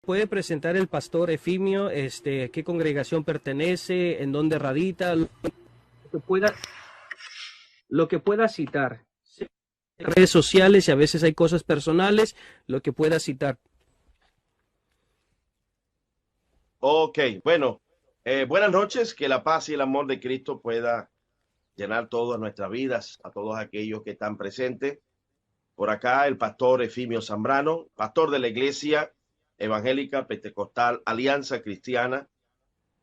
puede presentar el pastor Efimio, qué congregación pertenece, en dónde radita, que pueda, lo que pueda citar. Redes sociales y a veces hay cosas personales, lo que pueda citar. Ok, bueno, buenas noches, que la paz y el amor de Cristo pueda llenar todas nuestras vidas, a todos aquellos que están presentes. Por acá el pastor Efimio Zambrano, pastor de la Iglesia Evangélica Pentecostal Alianza Cristiana,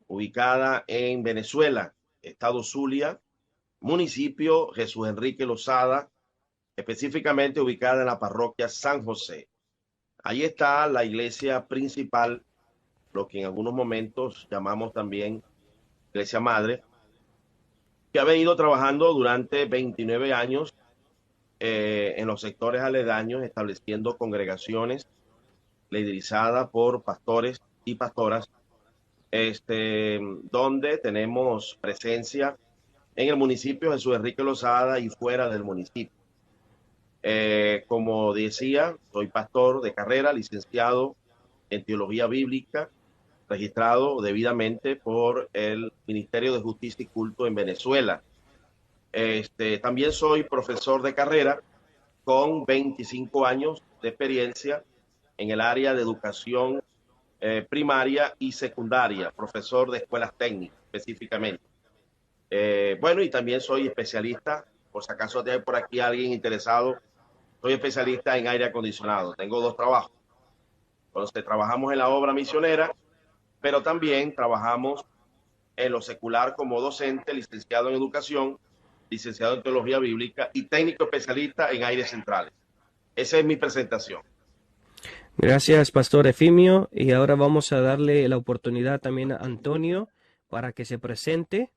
ubicada en Venezuela, estado Zulia, municipio Jesús Enrique Lozada, específicamente ubicada en la parroquia San José. Ahí está la iglesia principal, lo que en algunos momentos llamamos también iglesia madre, que ha venido trabajando durante 29 años en los sectores aledaños, estableciendo congregaciones liderizadas por pastores y pastoras, donde tenemos presencia en el municipio Jesús Enrique Lozada y fuera del municipio. Como decía, soy pastor de carrera, licenciado en teología bíblica, registrado debidamente por el Ministerio de Justicia y Culto en Venezuela. También soy profesor de carrera con 25 años de experiencia en el área de educación primaria y secundaria, profesor de escuelas técnicas específicamente. Bueno, y también soy especialista, por si acaso hay por aquí alguien interesado, soy especialista en aire acondicionado. Tengo 2 trabajos. Entonces, trabajamos en la obra misionera, pero también trabajamos en lo secular como docente, licenciado en educación, licenciado en teología bíblica y técnico especialista en aires centrales. Esa es mi presentación. Gracias, pastor Efimio. Y ahora vamos a darle la oportunidad también a Antonio para que se presente.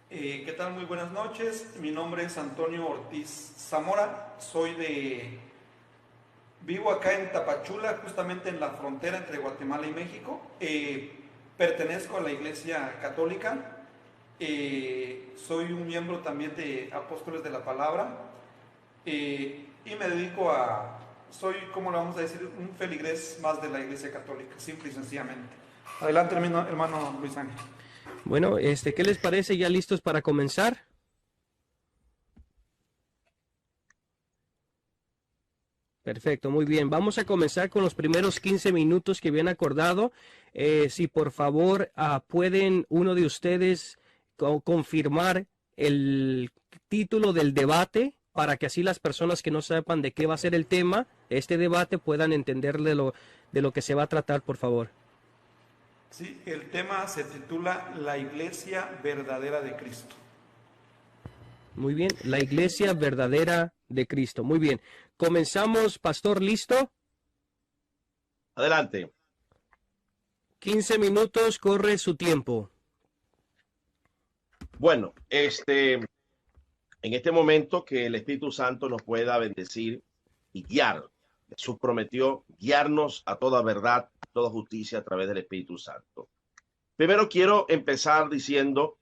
¿Qué tal? Muy buenas noches. Mi nombre es Antonio Ortiz Zamora. Vivo acá en Tapachula, justamente en la frontera entre Guatemala y México. Pertenezco a la Iglesia Católica. Soy un miembro también de Apóstoles de la Palabra. Y me dedico soy, ¿cómo le vamos a decir? Un feligrés más de la Iglesia Católica, simple y sencillamente. Adelante, hermano Luis Ángel. Bueno, ¿qué les parece? ¿Ya listos para comenzar? Perfecto, muy bien. Vamos a comenzar con los primeros 15 minutos que habían acordado. Si por favor pueden uno de ustedes confirmar el título del debate para que así las personas que no sepan de qué va a ser el tema, este debate, puedan entender de lo que se va a tratar, por favor. Sí, el tema se titula La Iglesia Verdadera de Cristo. Muy bien, la Iglesia Verdadera de Cristo. Muy bien. Comenzamos, pastor, ¿listo? Adelante. 15 minutos, corre su tiempo. Bueno, en este momento que el Espíritu Santo nos pueda bendecir y guiar. Jesús prometió guiarnos a toda verdad, a toda justicia a través del Espíritu Santo. Primero quiero empezar diciendo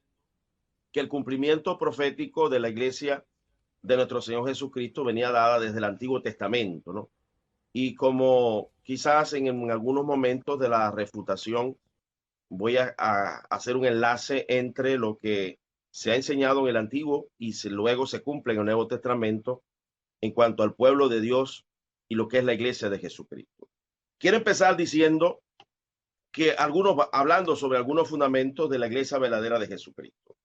que el cumplimiento profético de la iglesia de nuestro Señor Jesucristo venía dada desde el Antiguo Testamento, ¿no? Y como quizás en algunos momentos de la refutación voy a hacer un enlace entre lo que se ha enseñado en el Antiguo y luego se cumple en el Nuevo Testamento en cuanto al pueblo de Dios y lo que es la iglesia de Jesucristo. Quiero empezar diciendo que hablando sobre algunos fundamentos de la iglesia verdadera de Jesucristo.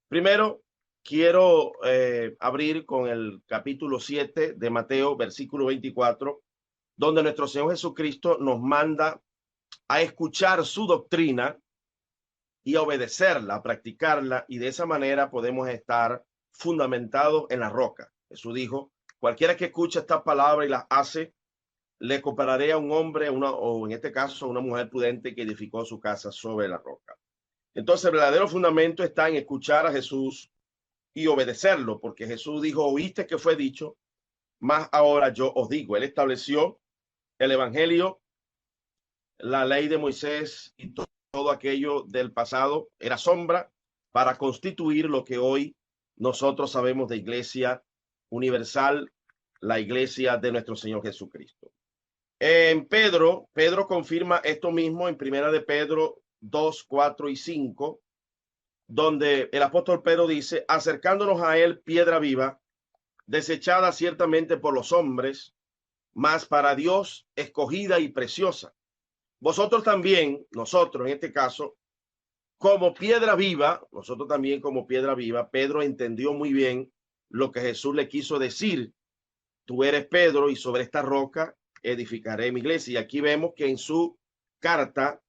Primero, quiero abrir con el capítulo 7 de Mateo, versículo 24, donde nuestro Señor Jesucristo nos manda a escuchar su doctrina y a obedecerla, a practicarla, y de esa manera podemos estar fundamentados en la roca. Jesús dijo, cualquiera que escucha estas palabras y las hace, le compararé a un hombre, o en este caso a una mujer prudente que edificó su casa sobre la roca. Entonces el verdadero fundamento está en escuchar a Jesús y obedecerlo, porque Jesús dijo, oíste que fue dicho, mas ahora yo os digo. Él estableció el evangelio, la ley de Moisés y todo aquello del pasado era sombra para constituir lo que hoy nosotros sabemos de iglesia universal, la iglesia de nuestro Señor Jesucristo. En Pedro confirma esto mismo en Primera de Pedro 2, 4 y 5, donde el apóstol Pedro dice, acercándonos a él, piedra viva, desechada ciertamente por los hombres, mas para Dios escogida y preciosa. Vosotros también, nosotros en este caso, como piedra viva, nosotros también como piedra viva, Pedro entendió muy bien lo que Jesús le quiso decir. Tú eres Pedro y sobre esta roca edificaré mi iglesia. Y aquí vemos que en su carta,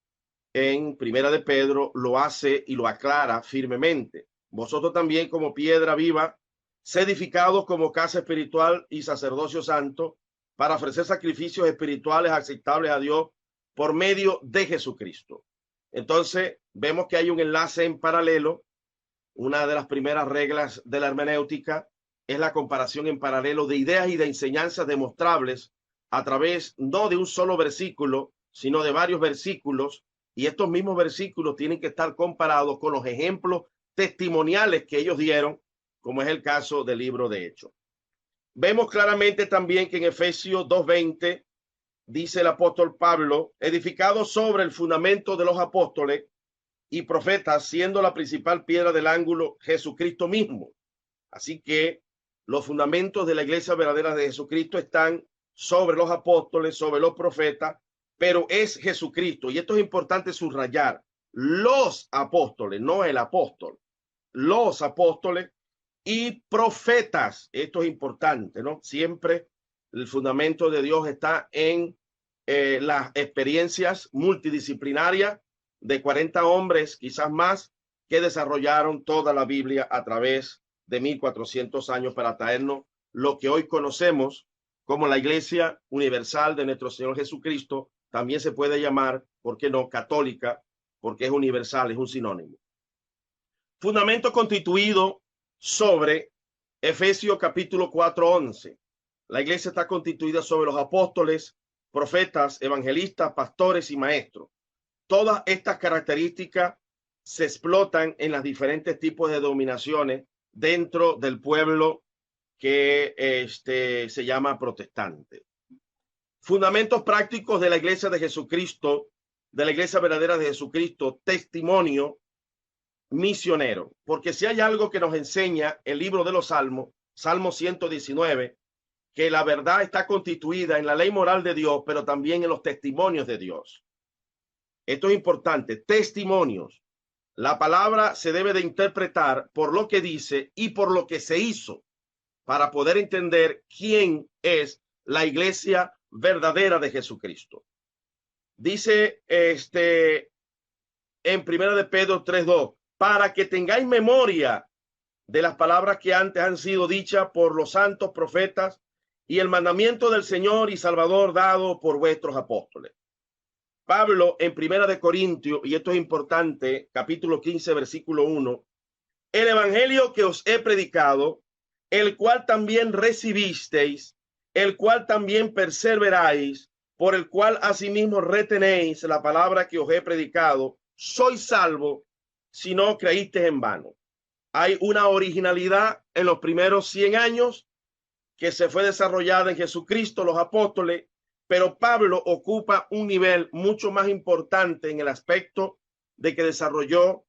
en Primera de Pedro, lo hace y lo aclara firmemente. Vosotros también como piedra viva, sed edificados como casa espiritual y sacerdocio santo, para ofrecer sacrificios espirituales aceptables a Dios por medio de Jesucristo. Entonces, vemos que hay un enlace en paralelo. Una de las primeras reglas de la hermenéutica es la comparación en paralelo de ideas y de enseñanzas demostrables a través no de un solo versículo, sino de varios versículos. Y estos mismos versículos tienen que estar comparados con los ejemplos testimoniales que ellos dieron, como es el caso del libro de Hechos. Vemos claramente también que en Efesios 2:20 dice el apóstol Pablo, edificado sobre el fundamento de los apóstoles y profetas, siendo la principal piedra del ángulo Jesucristo mismo. Así que los fundamentos de la iglesia verdadera de Jesucristo están sobre los apóstoles, sobre los profetas, pero es Jesucristo. Y esto es importante subrayar. Los apóstoles, no el apóstol. Los apóstoles y profetas. Esto es importante, ¿no? Siempre el fundamento de Dios está en las experiencias multidisciplinarias de 40 hombres, quizás más, que desarrollaron toda la Biblia a través de 1400 años para traernos lo que hoy conocemos como la Iglesia Universal de nuestro Señor Jesucristo. También se puede llamar, ¿por qué no?, católica, porque es universal, es un sinónimo. Fundamento constituido sobre Efesios capítulo 4:11. La iglesia está constituida sobre los apóstoles, profetas, evangelistas, pastores y maestros. Todas estas características se explotan en los diferentes tipos de denominaciones dentro del pueblo que se llama protestante. Fundamentos prácticos de la iglesia de Jesucristo, de la iglesia verdadera de Jesucristo, testimonio misionero. Porque si hay algo que nos enseña el libro de los Salmos, Salmo 119, que la verdad está constituida en la ley moral de Dios, pero también en los testimonios de Dios. Esto es importante, testimonios. La palabra se debe de interpretar por lo que dice y por lo que se hizo, para poder entender quién es la iglesia verdadera de Jesucristo. Dice en Primera de Pedro 3:2, para que tengáis memoria de las palabras que antes han sido dichas por los santos profetas y el mandamiento del Señor y Salvador dado por vuestros apóstoles. Pablo en Primera de Corintios, y esto es importante, capítulo 15, versículo 1, el evangelio que os he predicado, el cual también recibisteis, el cual también perseveráis, por el cual asimismo retenéis la palabra que os he predicado, sois salvo si no creísteis en vano. Hay una originalidad en los primeros 100 años que se fue desarrollada en Jesucristo, los apóstoles, pero Pablo ocupa un nivel mucho más importante en el aspecto de que desarrolló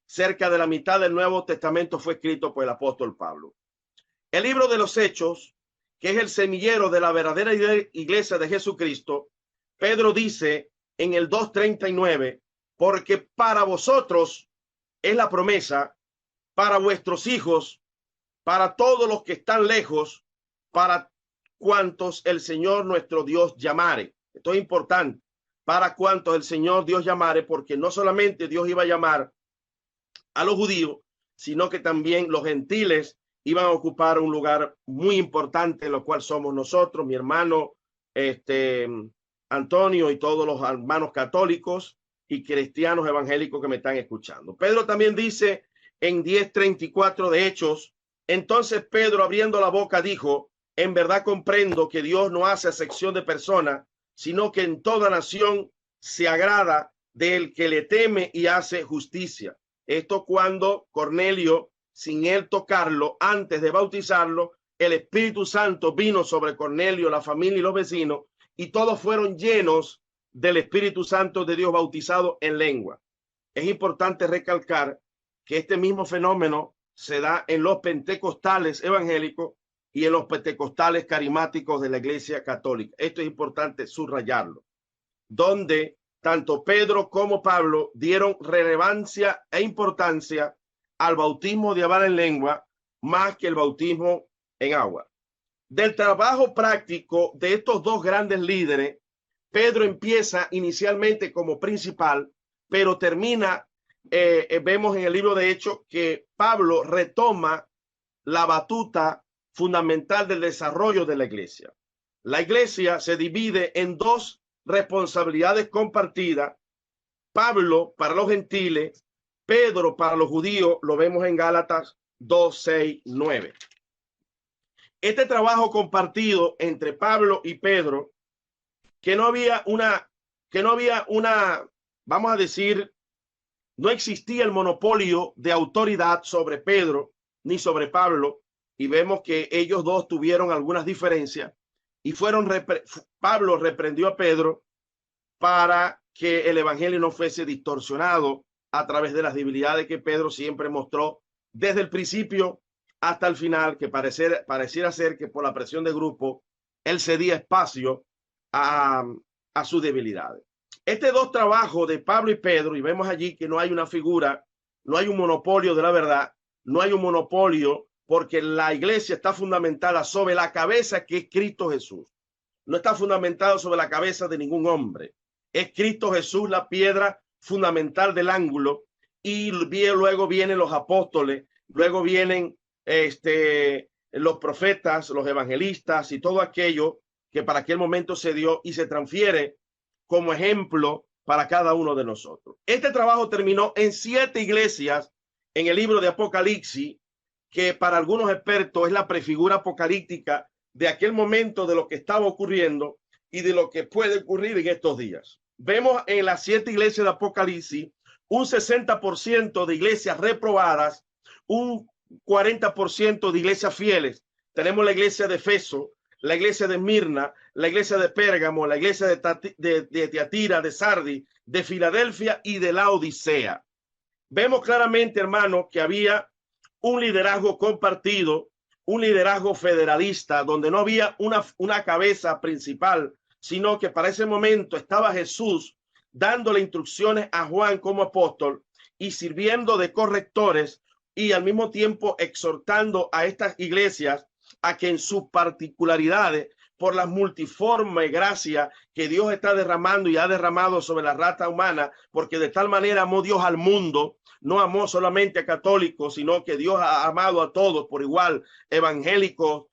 cerca de la mitad del Nuevo Testamento fue escrito por el apóstol Pablo. El libro de los Hechos, que es el semillero de la verdadera iglesia de Jesucristo, Pedro dice en el 2:39, porque para vosotros es la promesa, para vuestros hijos, para todos los que están lejos, para cuantos el Señor nuestro Dios llamare. Esto es importante, para cuantos el Señor Dios llamare, porque no solamente Dios iba a llamar a los judíos, sino que también los gentiles iban a ocupar un lugar muy importante, en lo cual somos nosotros, mi hermano Antonio y todos los hermanos católicos y cristianos evangélicos que me están escuchando. Pedro también dice en 10:34 de Hechos, entonces Pedro abriendo la boca dijo, en verdad comprendo que Dios no hace acepción de personas, sino que en toda nación se agrada del que le teme y hace justicia. Esto cuando Cornelio, sin él tocarlo, antes de bautizarlo, el Espíritu Santo vino sobre Cornelio, la familia y los vecinos, y todos fueron llenos del Espíritu Santo de Dios, bautizados en lengua. Es importante recalcar que este mismo fenómeno se da en los pentecostales evangélicos y en los pentecostales carismáticos de la Iglesia Católica. Esto es importante subrayarlo, donde tanto Pedro como Pablo dieron relevancia e importancia al bautismo de hablar en lengua más que el bautismo en agua. Del trabajo práctico de estos dos grandes líderes, Pedro empieza inicialmente como principal, pero termina, vemos en el libro de Hechos que Pablo retoma la batuta fundamental del desarrollo de la iglesia. La iglesia se divide en dos responsabilidades compartidas: Pablo para los gentiles, Pedro para los judíos. Lo vemos en Gálatas 2, 6, 9. Este trabajo compartido entre Pablo y Pedro, que no había una, vamos a decir, no existía el monopolio de autoridad sobre Pedro ni sobre Pablo, y vemos que ellos dos tuvieron algunas diferencias y Pablo reprendió a Pedro para que el evangelio no fuese distorsionado a través de las debilidades que Pedro siempre mostró desde el principio hasta el final, que pareciera ser que por la presión de grupo él cedía espacio a sus debilidades. Este dos trabajos de Pablo y Pedro, y vemos allí que no hay una figura, no hay un monopolio de la verdad, no hay un monopolio, porque la iglesia está fundamentada sobre la cabeza que es Cristo Jesús. No está fundamentada sobre la cabeza de ningún hombre. Es Cristo Jesús la piedra fundamental del ángulo, y luego vienen los apóstoles, luego vienen los profetas, los evangelistas y todo aquello que para aquel momento se dio y se transfiere como ejemplo para cada uno de nosotros. Este trabajo terminó en 7 iglesias en el libro de Apocalipsis, que para algunos expertos es la prefigura apocalíptica de aquel momento, de lo que estaba ocurriendo y de lo que puede ocurrir en estos días. Vemos en las 7 iglesias de Apocalipsis un 60% de iglesias reprobadas, un 40% de iglesias fieles. Tenemos la iglesia de Efeso, la iglesia de Mirna, la iglesia de Pérgamo, la iglesia de Tiatira, de Sardis, de Filadelfia y de la Odisea. Vemos claramente, hermano, que había un liderazgo compartido, un liderazgo federalista, donde no había una cabeza principal, sino que para ese momento estaba Jesús dándole instrucciones a Juan como apóstol y sirviendo de correctores, y al mismo tiempo exhortando a estas iglesias a que en sus particularidades, por la multiforme gracia que Dios está derramando y ha derramado sobre la raza humana, porque de tal manera amó Dios al mundo, no amó solamente a católicos, sino que Dios ha amado a todos por igual, evangélicos,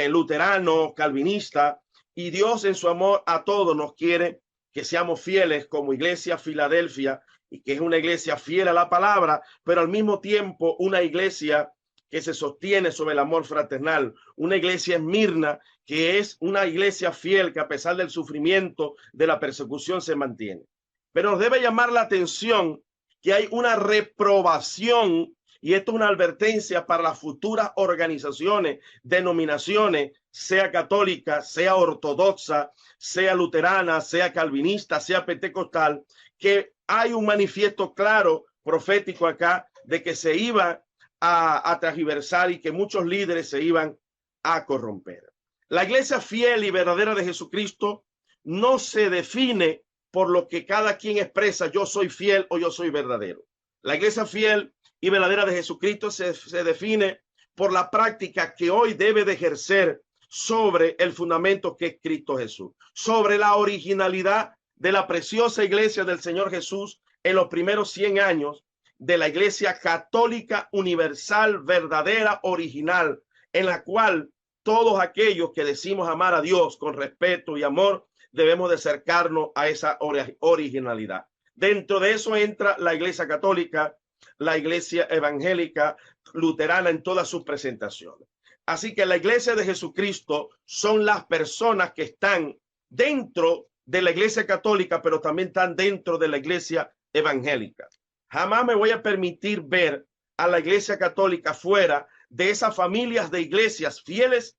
luteranos, calvinistas, y Dios en su amor a todos nos quiere que seamos fieles como iglesia Filadelfia, y que es una iglesia fiel a la palabra, pero al mismo tiempo una iglesia que se sostiene sobre el amor fraternal, una iglesia Esmirna, que es una iglesia fiel que a pesar del sufrimiento, de la persecución, se mantiene. Pero nos debe llamar la atención que hay una reprobación, y esto es una advertencia para las futuras organizaciones, denominaciones, sea católica, sea ortodoxa, sea luterana, sea calvinista, sea pentecostal, que hay un manifiesto claro profético acá de que se iba a transgiversar y que muchos líderes se iban a corromper. La iglesia fiel y verdadera de Jesucristo no se define por lo que cada quien expresa: yo soy fiel o yo soy verdadero. La iglesia fiel y verdadera de Jesucristo se define por la práctica que hoy debe de ejercer sobre el fundamento que es Cristo Jesús, sobre la originalidad de la preciosa iglesia del Señor Jesús en los primeros 100 años de la iglesia católica universal, verdadera, original, en la cual todos aquellos que decimos amar a Dios con respeto y amor debemos de acercarnos a esa originalidad. Dentro de eso entra la iglesia católica, la iglesia evangélica, luterana en todas sus presentaciones. Así que la iglesia de Jesucristo son las personas que están dentro de la iglesia católica, pero también están dentro de la iglesia evangélica. Jamás me voy a permitir ver a la iglesia católica fuera de esas familias de iglesias fieles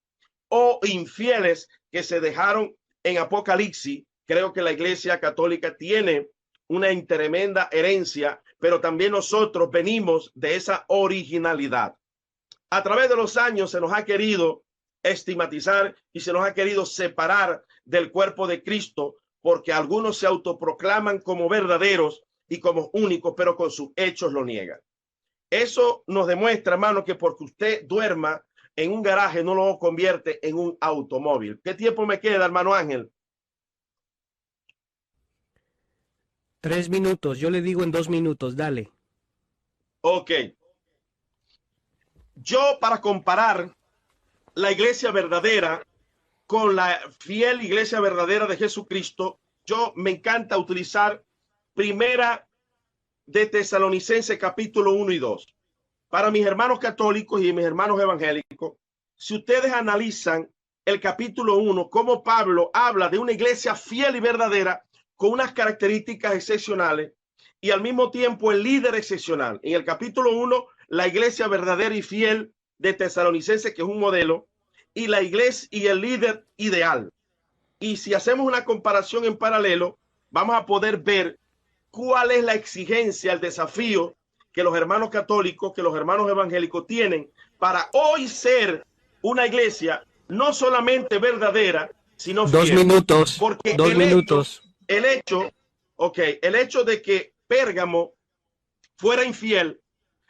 o infieles que se dejaron en Apocalipsis, creo que la Iglesia Católica tiene una tremenda herencia, pero también nosotros venimos de esa originalidad. A través de los años se nos ha querido estigmatizar y se nos ha querido separar del cuerpo de Cristo, porque algunos se autoproclaman como verdaderos y como únicos, pero con sus hechos lo niegan. Eso nos demuestra, hermano, que porque usted duerma en un garaje no lo convierte en un automóvil. ¿Qué tiempo me queda, hermano Ángel? 3 minutos, yo le digo en 2 minutos, dale. Ok. Yo, para comparar la iglesia verdadera con la fiel iglesia verdadera de Jesucristo, yo me encanta utilizar Primera de Tesalonicenses capítulo 1 y 2. Para mis hermanos católicos y mis hermanos evangélicos, si ustedes analizan el capítulo 1, cómo Pablo habla de una iglesia fiel y verdadera con unas características excepcionales y al mismo tiempo el líder excepcional. En el capítulo 1, la iglesia verdadera y fiel de Tesalonicenses, que es un modelo, y la iglesia y el líder ideal. Y si hacemos una comparación en paralelo, vamos a poder ver cuál es la exigencia, el desafío que los hermanos católicos, que los hermanos evangélicos tienen para hoy ser una iglesia no solamente verdadera, sino fiel. 2 minutos. Porque 2 minutos. El hecho de que Pérgamo fuera infiel,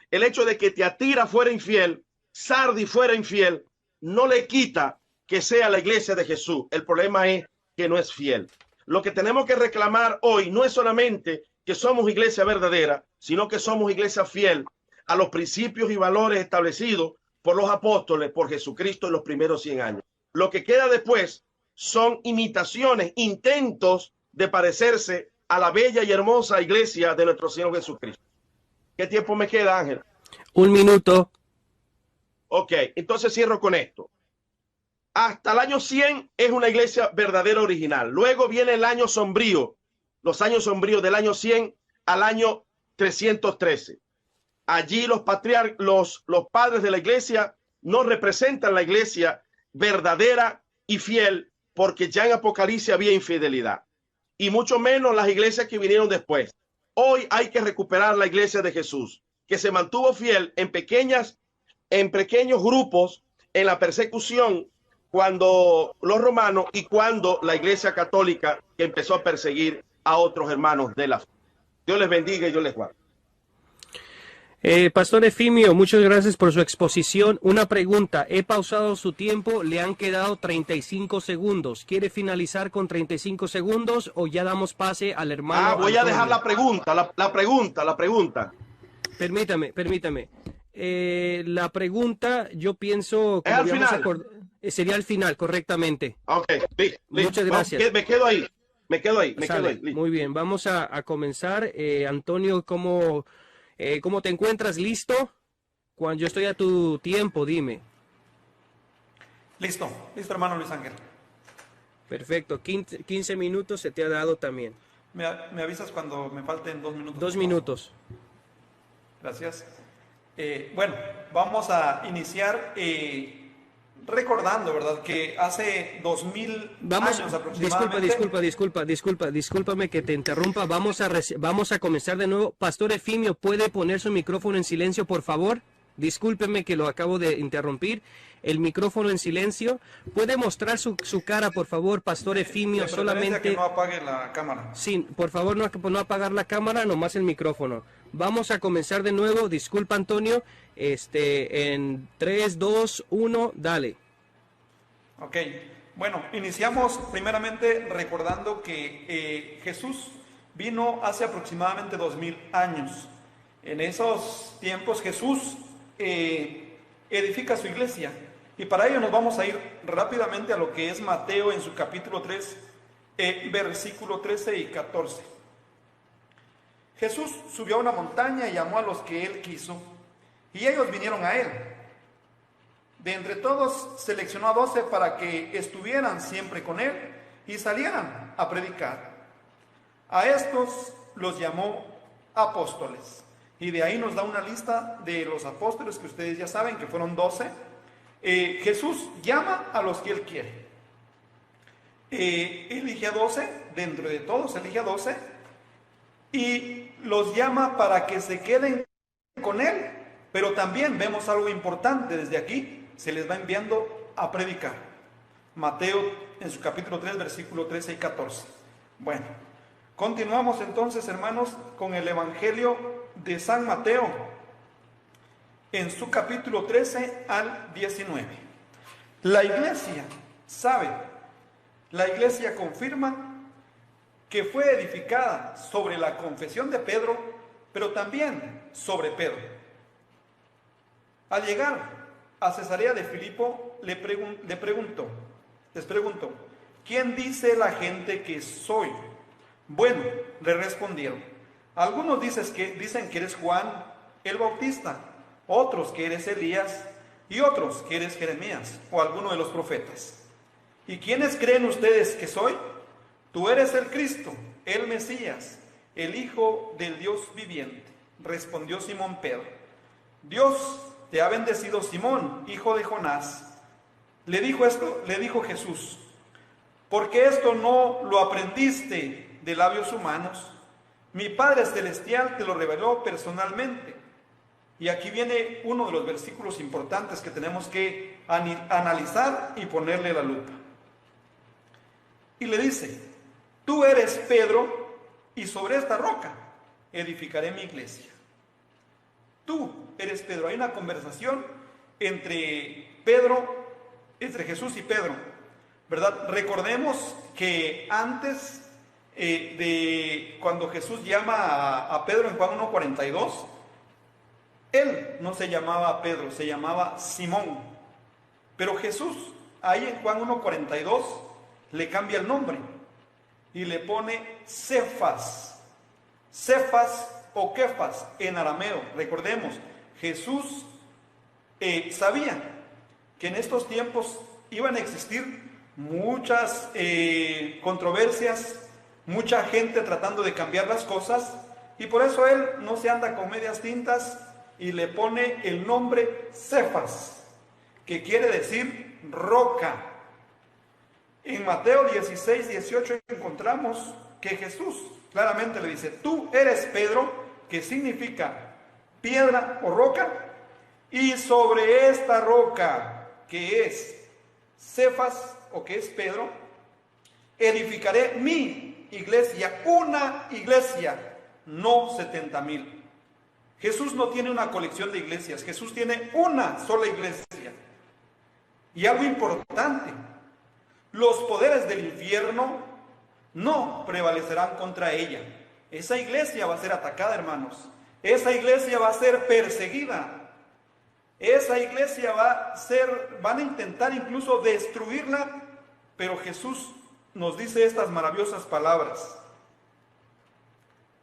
el hecho de que Tiatira fuera infiel, Sardi fuera infiel, no le quita que sea la iglesia de Jesús. El problema es que no es fiel. Lo que tenemos que reclamar hoy no es solamente que somos iglesia verdadera, sino que somos iglesia fiel a los principios y valores establecidos por los apóstoles, por Jesucristo en los primeros 100 años. Lo que queda después son imitaciones, intentos de parecerse a la bella y hermosa iglesia de nuestro Señor Jesucristo. ¿Qué tiempo me queda, Ángel? 1 minuto. Ok, entonces cierro con esto. Hasta el año 100 es una iglesia verdadera original. Luego viene el año sombrío, los años sombríos del año 100 al año 313. Allí los padres de la iglesia no representan la iglesia verdadera y fiel, porque ya en Apocalipsis había infidelidad, y mucho menos las iglesias que vinieron después. Hoy hay que recuperar la iglesia de Jesús, que se mantuvo fiel en pequeños grupos en la persecución cuando los romanos y cuando la iglesia católica que empezó a perseguir a otros hermanos de la fe. Dios les bendiga y Dios les guarde. Pastor Efimio, muchas gracias por su exposición. Una pregunta, he pausado su tiempo, le han quedado 35 segundos. ¿Quiere finalizar con 35 segundos o ya damos pase al hermano? Voy a dejar la pregunta, la pregunta. Permítame. La pregunta, yo pienso que al final. Sería al final, correctamente. Ok, muchas gracias. Me quedo ahí. Muy bien, vamos a comenzar. Antonio, ¿cómo te encuentras? ¿Listo? Cuando yo estoy a tu tiempo, dime. Listo, hermano Luis Ángel. Perfecto, 15 minutos se te ha dado también. Me avisas cuando me falten 2 minutos. 2 minutos. Gracias. Bueno, vamos a iniciar recordando, ¿verdad? Que hace 2000 años aproximadamente... Discúlpame que te interrumpa. Vamos a comenzar de nuevo. Pastor Efimio, ¿puede poner su micrófono en silencio, por favor? Discúlpeme que lo acabo de interrumpir. El micrófono en silencio. ¿Puede mostrar su cara, por favor, Pastor Efimio? Solamente que no apague la cámara. Sí, por favor, no apagar la cámara, nomás el micrófono. Vamos a comenzar de nuevo. Disculpa, Antonio. En 3, 2, 1, dale. Ok. Bueno, iniciamos primeramente recordando que Jesús vino hace aproximadamente 2000 años. En esos tiempos Jesús edifica su iglesia. Y para ello nos vamos a ir rápidamente a lo que es Mateo en su capítulo 3, versículo 13 y 14. Jesús subió a una montaña y llamó a los que él quiso, y ellos vinieron a él. De entre todos seleccionó a 12 para que estuvieran siempre con él y salieran a predicar. A estos los llamó apóstoles. Y de ahí nos da una lista de los apóstoles que ustedes ya saben que fueron 12. Jesús llama a los que él quiere. elige a 12, dentro de todos elige a 12, y los llama para que se queden con él, pero también vemos algo importante desde aquí, se les va enviando a predicar. Mateo en su capítulo 3, versículo 13 y 14. Bueno, continuamos entonces, hermanos, con el Evangelio de San Mateo, en su capítulo 13 al 19. La iglesia sabe, la iglesia confirma que fue edificada sobre la confesión de Pedro, pero también sobre Pedro. Al llegar a Cesarea de Filipo, les pregunto, ¿quién dice la gente que soy? Bueno, le respondieron, algunos dicen que eres Juan el Bautista, otros que eres Elías, y otros que eres Jeremías, o alguno de los profetas. ¿Y quiénes creen ustedes que soy? Tú eres el Cristo, el Mesías, el Hijo del Dios viviente. Respondió Simón Pedro. Dios te ha bendecido, Simón, hijo de Jonás. Le dijo Jesús, porque esto no lo aprendiste de labios humanos. Mi Padre Celestial te lo reveló personalmente. Y aquí viene uno de los versículos importantes que tenemos que analizar y ponerle la lupa. Y le dice, tú eres Pedro, y sobre esta roca edificaré mi iglesia. Tú eres Pedro. Hay una conversación entre Jesús y Pedro, ¿verdad? Recordemos que antes de cuando Jesús llama a Pedro en Juan 1:42, él no se llamaba Pedro, se llamaba Simón. Pero Jesús, ahí en Juan 1:42, le cambia el nombre y le pone Cefas. Cefas o Kefas en arameo. Recordemos, Jesús sabía que en estos tiempos iban a existir muchas controversias, mucha gente tratando de cambiar las cosas, y por eso él no se anda con medias tintas y le pone el nombre Cefas, que quiere decir roca. En Mateo 16:18 encontramos que Jesús claramente le dice, tú eres Pedro, que significa piedra o roca, y sobre esta roca, que es Cefas o que es Pedro, edificaré mi iglesia, una iglesia, no 70,000. Jesús no tiene una colección de iglesias, Jesús tiene una sola iglesia. Y algo importante, los poderes del infierno no prevalecerán contra ella. Esa iglesia va a ser atacada, hermanos. Esa iglesia va a ser perseguida. Esa iglesia van a intentar incluso destruirla, pero Jesús nos dice estas maravillosas palabras.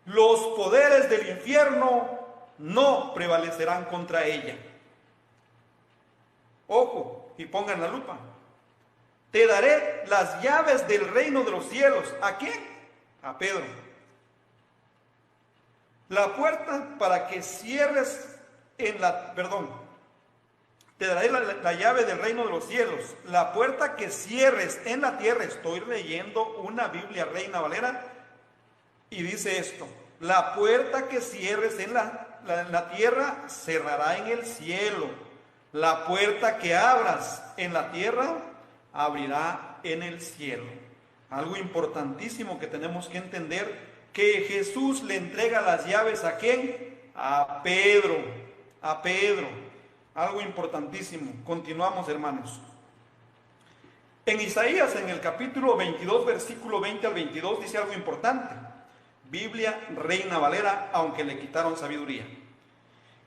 Los poderes del infierno no prevalecerán contra ella. Ojo, y pongan la lupa. Te daré las llaves del reino de los cielos. ¿A quién? A Pedro. La puerta para que cierres te daré la llave del reino de los cielos. La puerta que cierres en la tierra. Estoy leyendo una Biblia Reina Valera y dice esto. La puerta que cierres en la tierra cerrará en el cielo. La puerta que abras en la tierra abrirá en el cielo. Algo importantísimo que tenemos que entender, que Jesús le entrega las llaves ¿a quién? A Pedro. A Pedro. Algo importantísimo. Continuamos, hermanos. En Isaías, en el capítulo 22, versículo 20 al 22, dice algo importante. Biblia Reina Valera, aunque le quitaron sabiduría.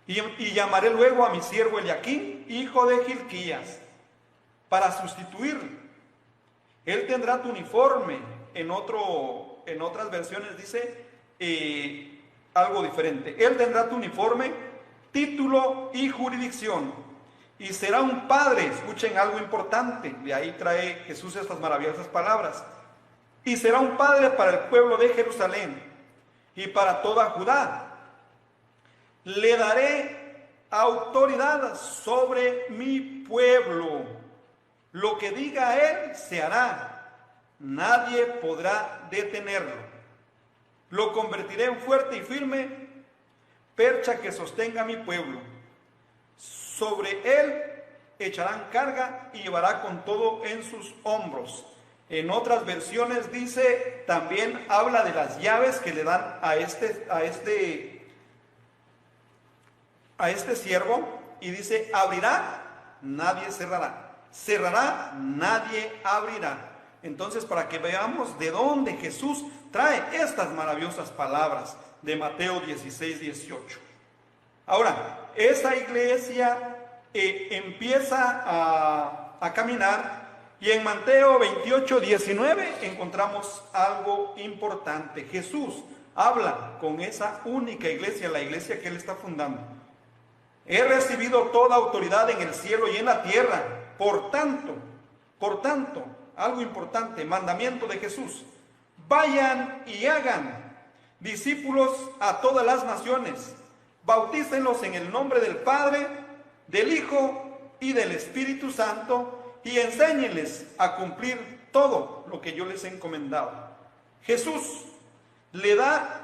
Y llamaré luego a mi siervo Eliaquín, hijo de Hilquías, para sustituirle. Él tendrá tu uniforme. En otras versiones dice algo diferente. Él tendrá tu uniforme, título y jurisdicción, y será un padre. Escuchen algo importante, de ahí trae Jesús estas maravillosas palabras. Y será un padre para el pueblo de Jerusalén y para toda Judá. Le daré autoridad sobre mi pueblo. Lo que diga él se hará. nadie podrá detenerlo. Lo convertiré en fuerte y firme, percha que sostenga a mi pueblo. Sobre él echarán carga y llevará con todo en sus hombros. En otras versiones dice, también habla de las llaves que le dan a este siervo, y dice, abrirá, nadie cerrará. Cerrará, nadie abrirá. Entonces, para que veamos de dónde Jesús trae estas maravillosas palabras de Mateo 16, 18. Ahora, esa iglesia empieza a caminar, y en Mateo 28, 19 encontramos algo importante. Jesús habla con esa única iglesia, la iglesia que él está fundando. He recibido toda autoridad en el cielo y en la tierra. Por tanto, algo importante, mandamiento de Jesús: vayan y hagan discípulos a todas las naciones, bautícenlos en el nombre del Padre, del Hijo y del Espíritu Santo, y enséñenles a cumplir todo lo que yo les he encomendado. Jesús le da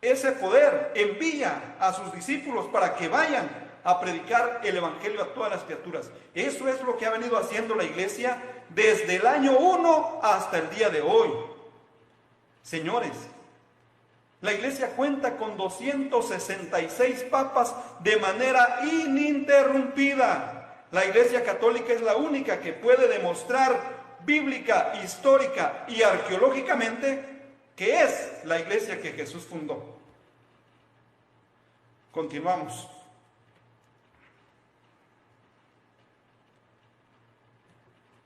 ese poder, envía a sus discípulos para que vayan a predicar el evangelio a todas las criaturas. Eso es lo que ha venido haciendo la iglesia desde el año 1 hasta el día de hoy. Señores, la iglesia cuenta con 266 papas de manera ininterrumpida. La iglesia católica es la única que puede demostrar bíblica, histórica y arqueológicamente que es la iglesia que Jesús fundó. Continuamos.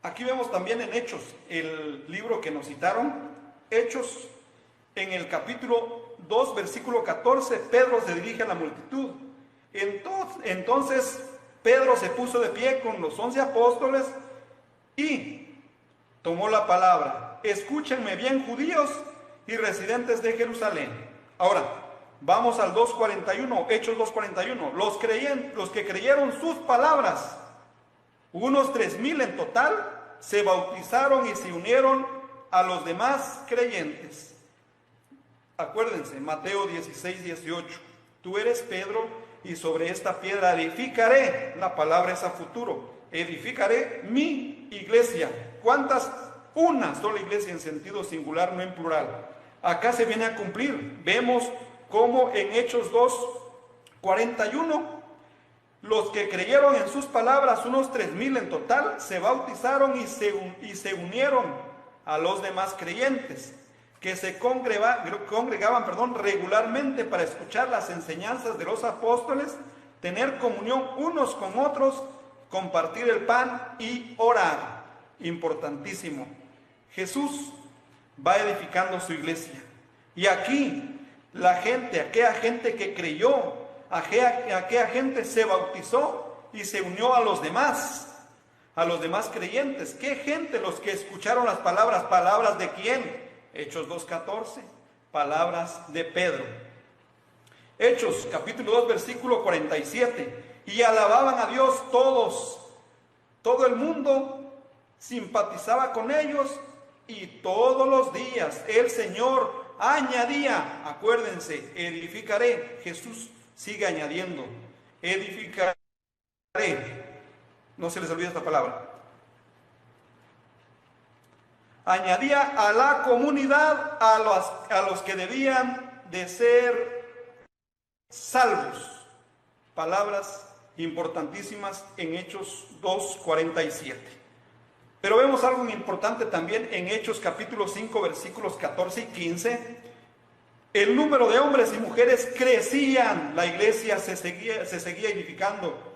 Aquí vemos también en Hechos, el libro que nos citaron, Hechos, en el capítulo 2, versículo 14, Pedro se dirige a la multitud. Entonces Pedro se puso de pie con los 11 apóstoles y tomó la palabra. Escúchenme bien, judíos y residentes de Jerusalén. Ahora, vamos al 2.41, Hechos 2.41. Los que creyeron sus palabras, unos 3,000 en total, se bautizaron y se unieron a los demás creyentes. Acuérdense, Mateo 16, 18. Tú eres Pedro, y sobre esta piedra edificaré, la palabra es a futuro, edificaré mi iglesia. ¿Cuántas? Una sola iglesia en sentido singular, no en plural. Acá se viene a cumplir. Vemos cómo en Hechos 2:41, los que creyeron en sus palabras, unos 3,000 en total, se bautizaron y se unieron a los demás creyentes, que se congregaban regularmente para escuchar las enseñanzas de los apóstoles, tener comunión unos con otros, compartir el pan y orar. Importantísimo. Jesús va edificando su iglesia. Y aquí la gente, aquella gente que creyó, aquella gente se bautizó y se unió a los demás creyentes. ¿Qué gente? Los que escucharon las palabras. ¿Palabras de quién? Hechos 2.14, palabras de Pedro. Hechos capítulo 2 versículo 47. Y alababan a Dios todos. Todo el mundo simpatizaba con ellos, y todos los días el Señor añadía, acuérdense, edificaré. Jesús sigue añadiendo, edificaré. No se les olvide esta palabra. Añadía a la comunidad a los que debían de ser salvos. Palabras importantísimas en Hechos 2:47. Pero vemos algo importante también en Hechos capítulo 5 versículos 14 y 15. El número de hombres y mujeres crecían, la iglesia se seguía edificando.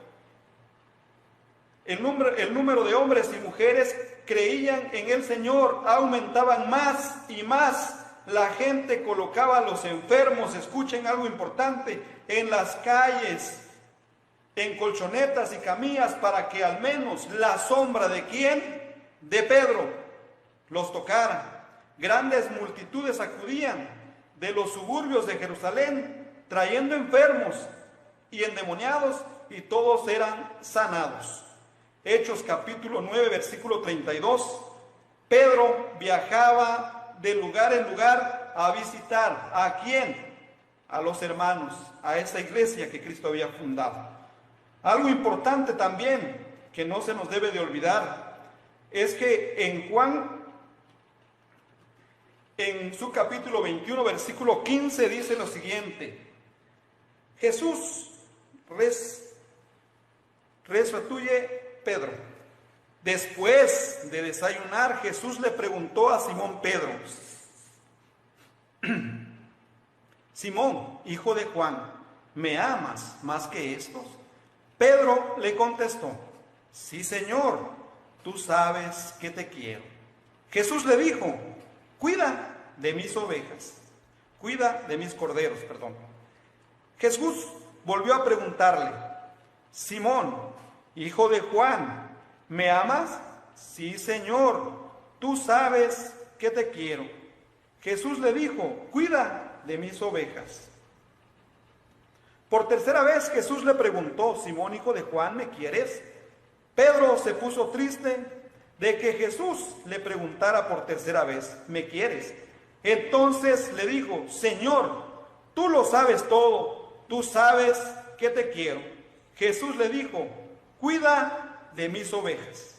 El número de hombres y mujeres creían en el Señor, aumentaban más y más. La gente colocaba a los enfermos, escuchen algo importante, en las calles, en colchonetas y camillas, para que al menos la sombra de ¿quién? De Pedro los tocara. Grandes multitudes acudían de los suburbios de Jerusalén, trayendo enfermos y endemoniados, y todos eran sanados. Hechos capítulo 9 versículo 32. Pedro viajaba de lugar en lugar a visitar. ¿A quién? A los hermanos, a esa iglesia que Cristo había fundado. Algo importante también que no se nos debe de olvidar es que en Juan, en su capítulo 21, versículo 15, dice lo siguiente: Jesús, restituye Pedro. Después de desayunar, Jesús le preguntó a Simón Pedro: Simón, hijo de Juan, ¿me amas más que estos? Pedro le contestó: sí, Señor, tú sabes que te quiero. Jesús le dijo: cuida de mis ovejas, cuida de mis corderos, perdón. Jesús volvió a preguntarle: Simón, hijo de Juan, ¿me amas? Sí, Señor, tú sabes que te quiero. Jesús le dijo: cuida de mis ovejas. Por tercera vez Jesús le preguntó: Simón, hijo de Juan, ¿me quieres? Pedro se puso triste de que Jesús le preguntara por tercera vez: ¿me quieres? Entonces le dijo: Señor, tú lo sabes todo, tú sabes que te quiero. Jesús le dijo: cuida de mis ovejas.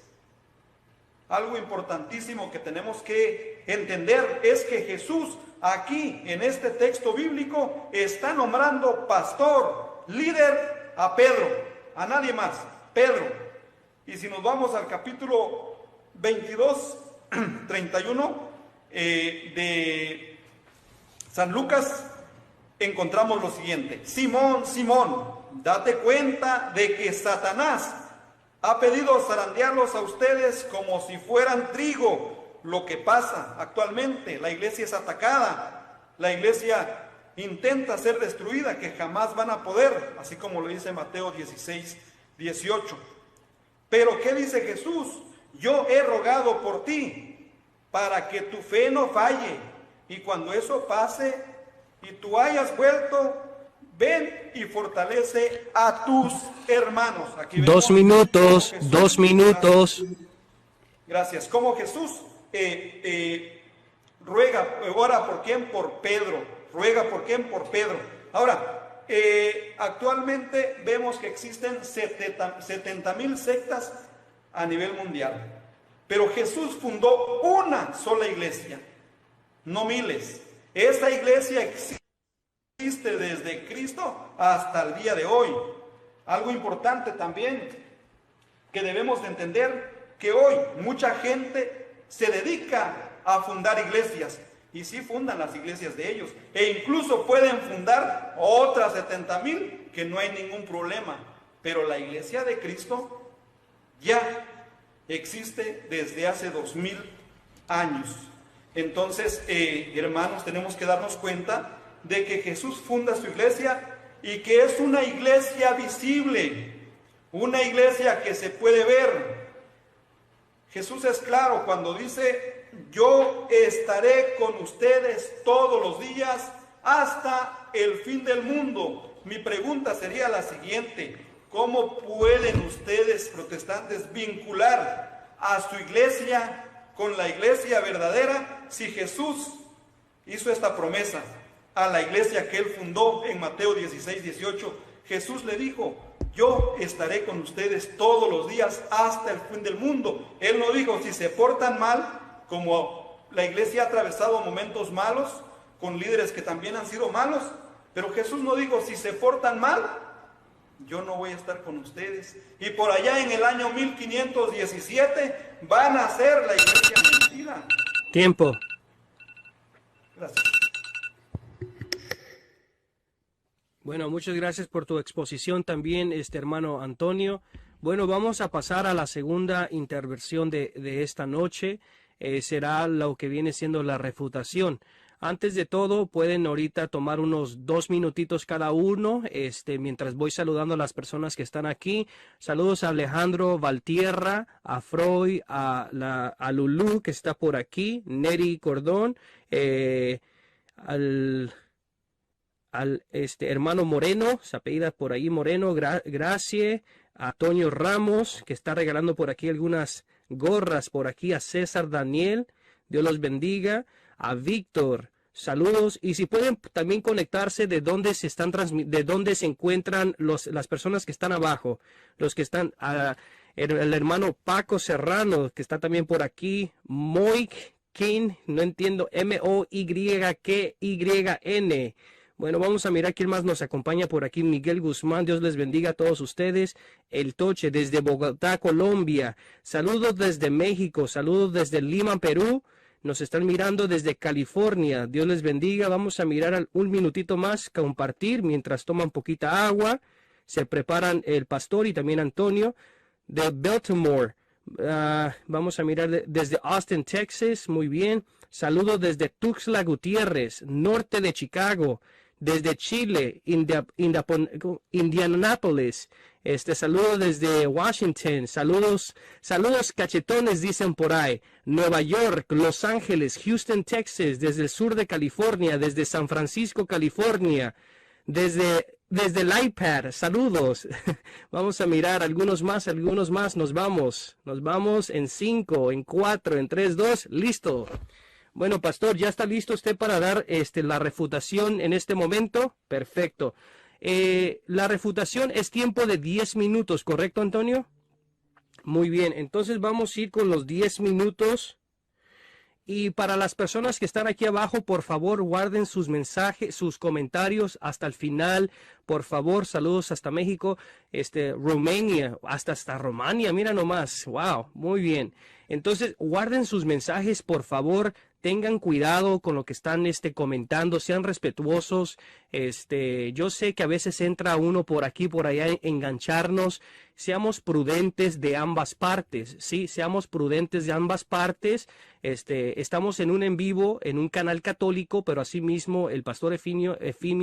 Algo importantísimo que tenemos que entender es que Jesús aquí en este texto bíblico está nombrando pastor, líder a Pedro, a nadie más, Pedro. Y si nos vamos al capítulo 22, 31 de San Lucas, encontramos lo siguiente: Simón, Simón, date cuenta de que Satanás ha pedido zarandearlos a ustedes como si fueran trigo. Lo que pasa actualmente, la iglesia es atacada, la iglesia intenta ser destruida, que jamás van a poder, así como lo dice Mateo 16, 18. Pero ¿qué dice Jesús? Yo he rogado por ti, para que tu fe no falle, y cuando eso pase y tú hayas vuelto, ven y fortalece a tus hermanos. Aquí 2 minutos, 2 minutos. Gracias. Como Jesús ora por quién, por Pedro. Ruega por quién, por Pedro. Ahora, actualmente vemos que existen 70,000 sectas a nivel mundial. Pero Jesús fundó una sola iglesia, no miles. Esa iglesia existe desde Cristo hasta el día de hoy. Algo importante también que debemos de entender, que hoy mucha gente se dedica a fundar iglesias, y sí fundan las iglesias de ellos, e incluso pueden fundar otras 70,000 que no hay ningún problema, pero la iglesia de Cristo ya existe desde hace 2000 años. Entonces, hermanos, tenemos que darnos cuenta de que Jesús funda su iglesia y que es una iglesia visible, una iglesia que se puede ver. Jesús es claro cuando dice: yo estaré con ustedes todos los días hasta el fin del mundo. Mi pregunta sería la siguiente: ¿cómo pueden ustedes, protestantes, vincular a su iglesia con la iglesia verdadera si Jesús hizo esta promesa a la iglesia que él fundó en Mateo 16, 18? Jesús le dijo: yo estaré con ustedes todos los días hasta el fin del mundo. Él no dijo: si se portan mal, como la iglesia ha atravesado momentos malos, con líderes que también han sido malos, pero Jesús no dijo: si se portan mal, yo no voy a estar con ustedes. Y por allá en el año 1517 van a ser la iglesia mentira. Tiempo. Gracias. Bueno, muchas gracias por tu exposición también, hermano Antonio. Bueno, vamos a pasar a la segunda intervención de esta noche. Será lo que viene siendo la refutación. Antes de todo, pueden ahorita tomar unos 2 minutitos cada uno, mientras voy saludando a las personas que están aquí. Saludos a Alejandro Valtierra, a Freud, a Lulú, que está por aquí, Neri Cordón, al hermano Moreno, se apellida por ahí Moreno, Gracie, a Antonio Ramos, que está regalando por aquí algunas gorras por aquí, a César Daniel, Dios los bendiga, a Víctor, saludos, y si pueden también conectarse de dónde se están de dónde se encuentran las personas que están abajo, los que están, el hermano Paco Serrano, que está también por aquí, Moik King, no entiendo, Moykyyn. Bueno, vamos a mirar quién más nos acompaña por aquí. Miguel Guzmán, Dios les bendiga a todos ustedes. El Toche desde Bogotá, Colombia. Saludos desde México, saludos desde Lima, Perú. Nos están mirando desde California. Dios les bendiga. Vamos a mirar un minutito más, compartir mientras toman poquita agua. Se preparan el pastor y también Antonio de Baltimore. Vamos a mirar desde Austin, Texas. Muy bien. Saludos desde Tuxtla Gutiérrez, norte de Chicago. Desde Chile, Indianapolis. Saludo desde Washington. Saludos cachetones, dicen por ahí. Nueva York, Los Ángeles, Houston, Texas, desde el sur de California, desde San Francisco, California, desde el iPad. Saludos. Vamos a mirar algunos más. Nos vamos en 5, en 4, en 3, 2. Listo. Bueno, pastor, ¿ya está listo usted para dar la refutación en este momento? Perfecto. La refutación es tiempo de 10 minutos, ¿correcto, Antonio? Muy bien, entonces vamos a ir con los 10 minutos. Y para las personas que están aquí abajo, por favor, guarden sus mensajes, sus comentarios hasta el final. Por favor, saludos hasta México, Rumania, hasta Rumania, mira nomás. Wow, muy bien. Entonces, guarden sus mensajes, por favor. Tengan cuidado con lo que están comentando, sean respetuosos. Yo sé que a veces entra uno por aquí, por allá, engancharnos. Seamos prudentes de ambas partes, sí, seamos prudentes de ambas partes. Estamos en un en vivo, en un canal católico, pero asimismo el pastor Efimio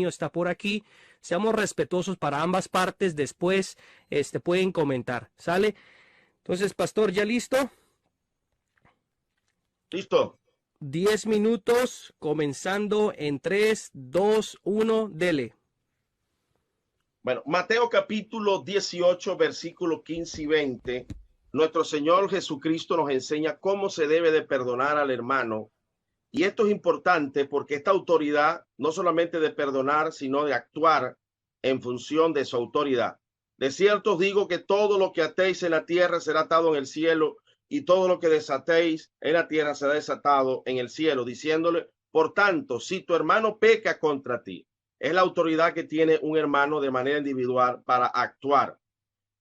está por aquí. Seamos respetuosos para ambas partes. Después, pueden comentar, ¿sale? Entonces, pastor, ¿ya listo? Listo. 10 minutos, comenzando en 3, 2, 1, dele. Bueno, Mateo capítulo 18, versículos 15 y 20. Nuestro Señor Jesucristo nos enseña cómo se debe de perdonar al hermano. Y esto es importante porque esta autoridad no solamente de perdonar, sino de actuar en función de su autoridad. De cierto os digo que todo lo que atéis en la tierra será atado en el cielo, y todo lo que desatéis en la tierra será desatado en el cielo, diciéndole, por tanto, si tu hermano peca contra ti, es la autoridad que tiene un hermano de manera individual para actuar.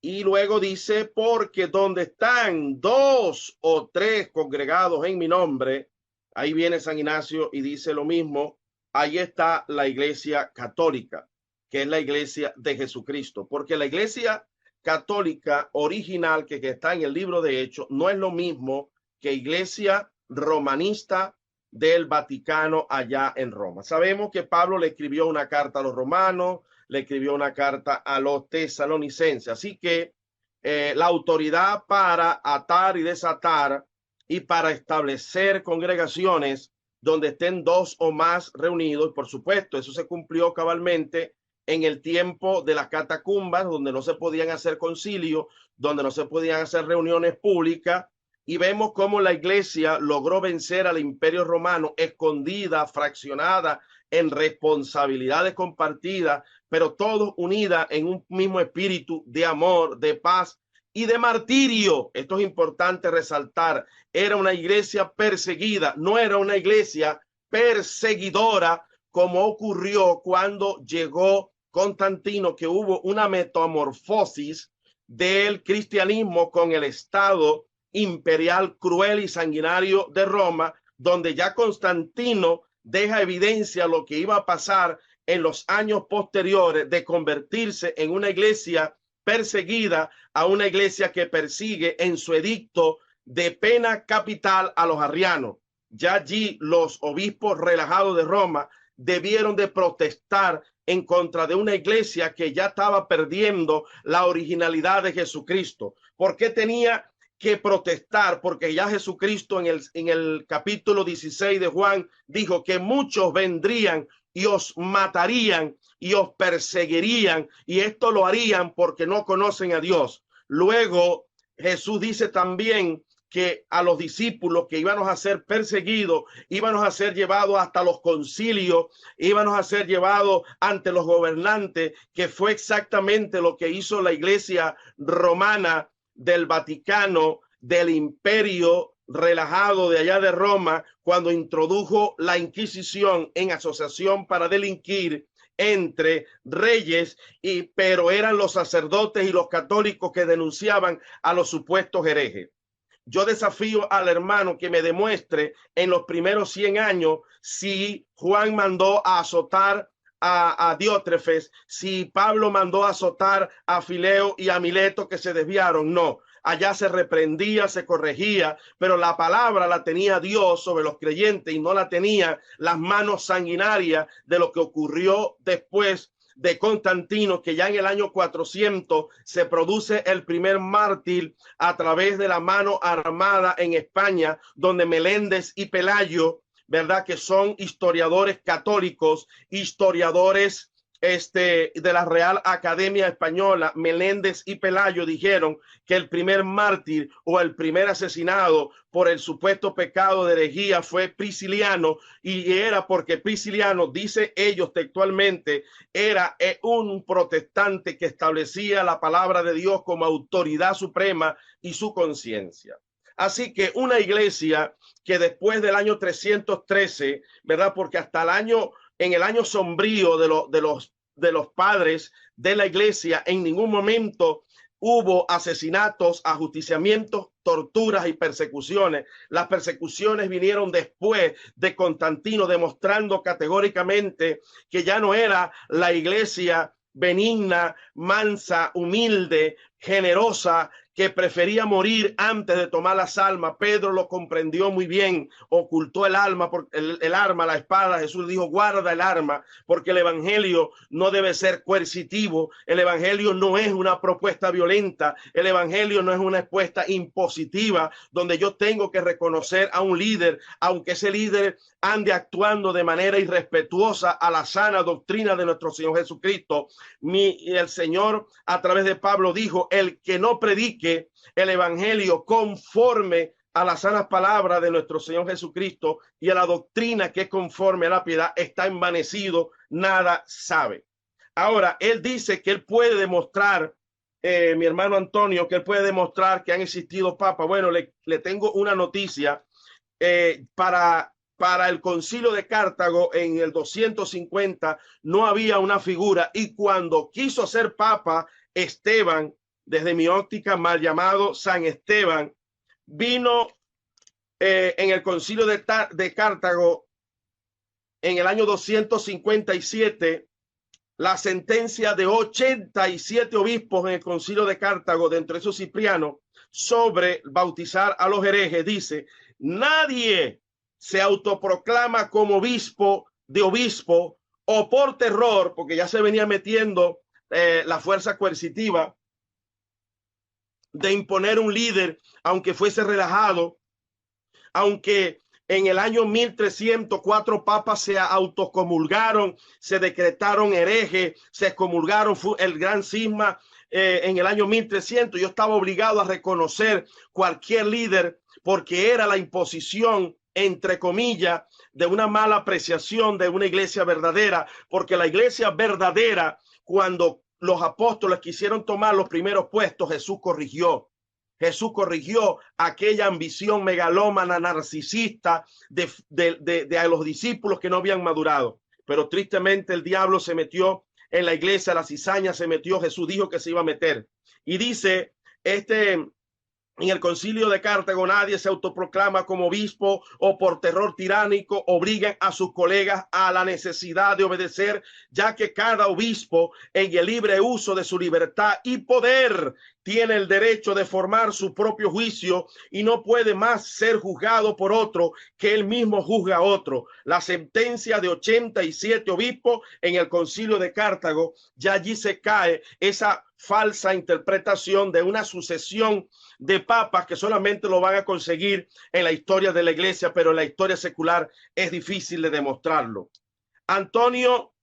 Y luego dice, porque donde están 2 o 3 congregados en mi nombre, ahí viene San Ignacio y dice lo mismo, ahí está la iglesia católica, que es la iglesia de Jesucristo, porque la iglesia católica original que está en el libro de Hechos no es lo mismo que iglesia romanista del Vaticano allá en Roma. Sabemos que Pablo le escribió una carta a los romanos, le escribió una carta a los tesalonicenses, así que la autoridad para atar y desatar y para establecer congregaciones donde estén 2 o más reunidos, por supuesto, eso se cumplió cabalmente en el tiempo de las catacumbas, donde no se podían hacer concilios, donde no se podían hacer reuniones públicas, y vemos cómo la iglesia logró vencer al imperio romano, escondida, fraccionada, en responsabilidades compartidas, pero todos unidas en un mismo espíritu de amor, de paz y de martirio. Esto es importante resaltar. Era una iglesia perseguida, no era una iglesia perseguidora, como ocurrió cuando llegó Constantino, que hubo una metamorfosis del cristianismo con el Estado imperial cruel y sanguinario de Roma, donde ya Constantino deja evidencia lo que iba a pasar en los años posteriores de convertirse en una iglesia perseguida a una iglesia que persigue en su edicto de pena capital a los arrianos. Ya allí los obispos relajados de Roma debieron de protestar en contra de una iglesia que ya estaba perdiendo la originalidad de Jesucristo. ¿Por qué tenía que protestar? Porque ya Jesucristo en el capítulo 16 de Juan dijo que muchos vendrían y os matarían y os perseguirían, y esto lo harían porque no conocen a Dios. Luego Jesús dice también que a los discípulos que íbamos a ser perseguidos, íbamos a ser llevados hasta los concilios, íbamos a ser llevados ante los gobernantes, que fue exactamente lo que hizo la Iglesia romana del Vaticano, del imperio relajado de allá de Roma, cuando introdujo la Inquisición en asociación para delinquir entre reyes, pero eran los sacerdotes y los católicos que denunciaban a los supuestos herejes. Yo desafío al hermano que me demuestre en los primeros 100 años si Juan mandó a azotar a Diótrefes, si Pablo mandó a azotar a Fileo y a Mileto, que se desviaron. No, allá se reprendía, se corregía, pero la palabra la tenía Dios sobre los creyentes y no la tenía las manos sanguinarias de lo que ocurrió después de Constantino, que ya en el año 400 se produce el primer mártir a través de la mano armada en España, donde Meléndez y Pelayo, ¿verdad?, que son historiadores católicos, historiadores de la Real Academia Española, Meléndez y Pelayo dijeron que el primer mártir o el primer asesinado por el supuesto pecado de herejía fue Prisciliano, y era porque Prisciliano, dice ellos textualmente, era un protestante que establecía la palabra de Dios como autoridad suprema y su conciencia. Así que una iglesia que después del año 313, ¿verdad?, porque hasta en el año sombrío de los padres de la iglesia, en ningún momento hubo asesinatos, ajusticiamientos, torturas y persecuciones. Las persecuciones vinieron después de Constantino, demostrando categóricamente que ya no era la iglesia benigna, mansa, humilde, generosa, que prefería morir antes de tomar las almas. Pedro lo comprendió muy bien, ocultó el arma, la espada. Jesús dijo, guarda el arma, porque el evangelio no debe ser coercitivo, el evangelio no es una propuesta violenta, el evangelio no es una respuesta impositiva, donde yo tengo que reconocer a un líder, aunque ese líder ande actuando de manera irrespetuosa a la sana doctrina de nuestro Señor Jesucristo. El Señor a través de Pablo dijo, el que no predique el evangelio conforme a las sanas palabras de nuestro Señor Jesucristo y a la doctrina que es conforme a la piedad está envanecido, nada sabe. Ahora, él dice que él puede demostrar, mi hermano Antonio, que él puede demostrar que han existido papas. Bueno, le tengo una noticia. Para el concilio de Cartago en el 250 no había una figura, y cuando quiso ser papa Esteban, desde mi óptica mal llamado San Esteban, vino en el concilio de Cartago en el año 257 la sentencia de 87 obispos en el concilio de Cartago, de entre esos Cipriano, sobre bautizar a los herejes. Dice, nadie se autoproclama como obispo de obispo o por terror, porque ya se venía metiendo la fuerza coercitiva de imponer un líder, aunque fuese relajado, aunque en el año 1300 4 papas se autocomulgaron, se decretaron herejes, se excomulgaron, fue el gran cisma en el año 1300. Yo estaba obligado a reconocer cualquier líder porque era la imposición, entre comillas, de una mala apreciación de una iglesia verdadera, porque la iglesia verdadera, cuando los apóstoles quisieron tomar los primeros puestos, Jesús corrigió. Jesús corrigió aquella ambición megalómana, narcisista de a los discípulos que no habían madurado. Pero tristemente el diablo se metió en la iglesia, la cizaña se metió. Jesús dijo que se iba a meter. Y dice en el concilio de Cartago, nadie se autoproclama como obispo o por terror tiránico obligan a sus colegas a la necesidad de obedecer, ya que cada obispo en el libre uso de su libertad y poder tiene el derecho de formar su propio juicio y no puede más ser juzgado por otro que él mismo juzga a otro. La sentencia de 87 obispos en el concilio de Cartago, ya allí se cae esa falsa interpretación de una sucesión de papas que solamente lo van a conseguir en la historia de la iglesia, pero en la historia secular es difícil de demostrarlo. Antonio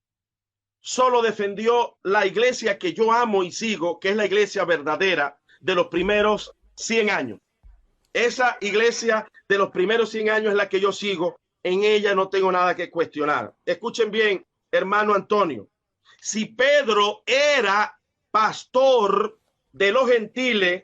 solo defendió la iglesia que yo amo y sigo, que es la iglesia verdadera de los primeros 100 años. Esa iglesia de los primeros 100 años es la que yo sigo. En ella no tengo nada que cuestionar. Escuchen bien, hermano Antonio. Si Pedro era pastor de los gentiles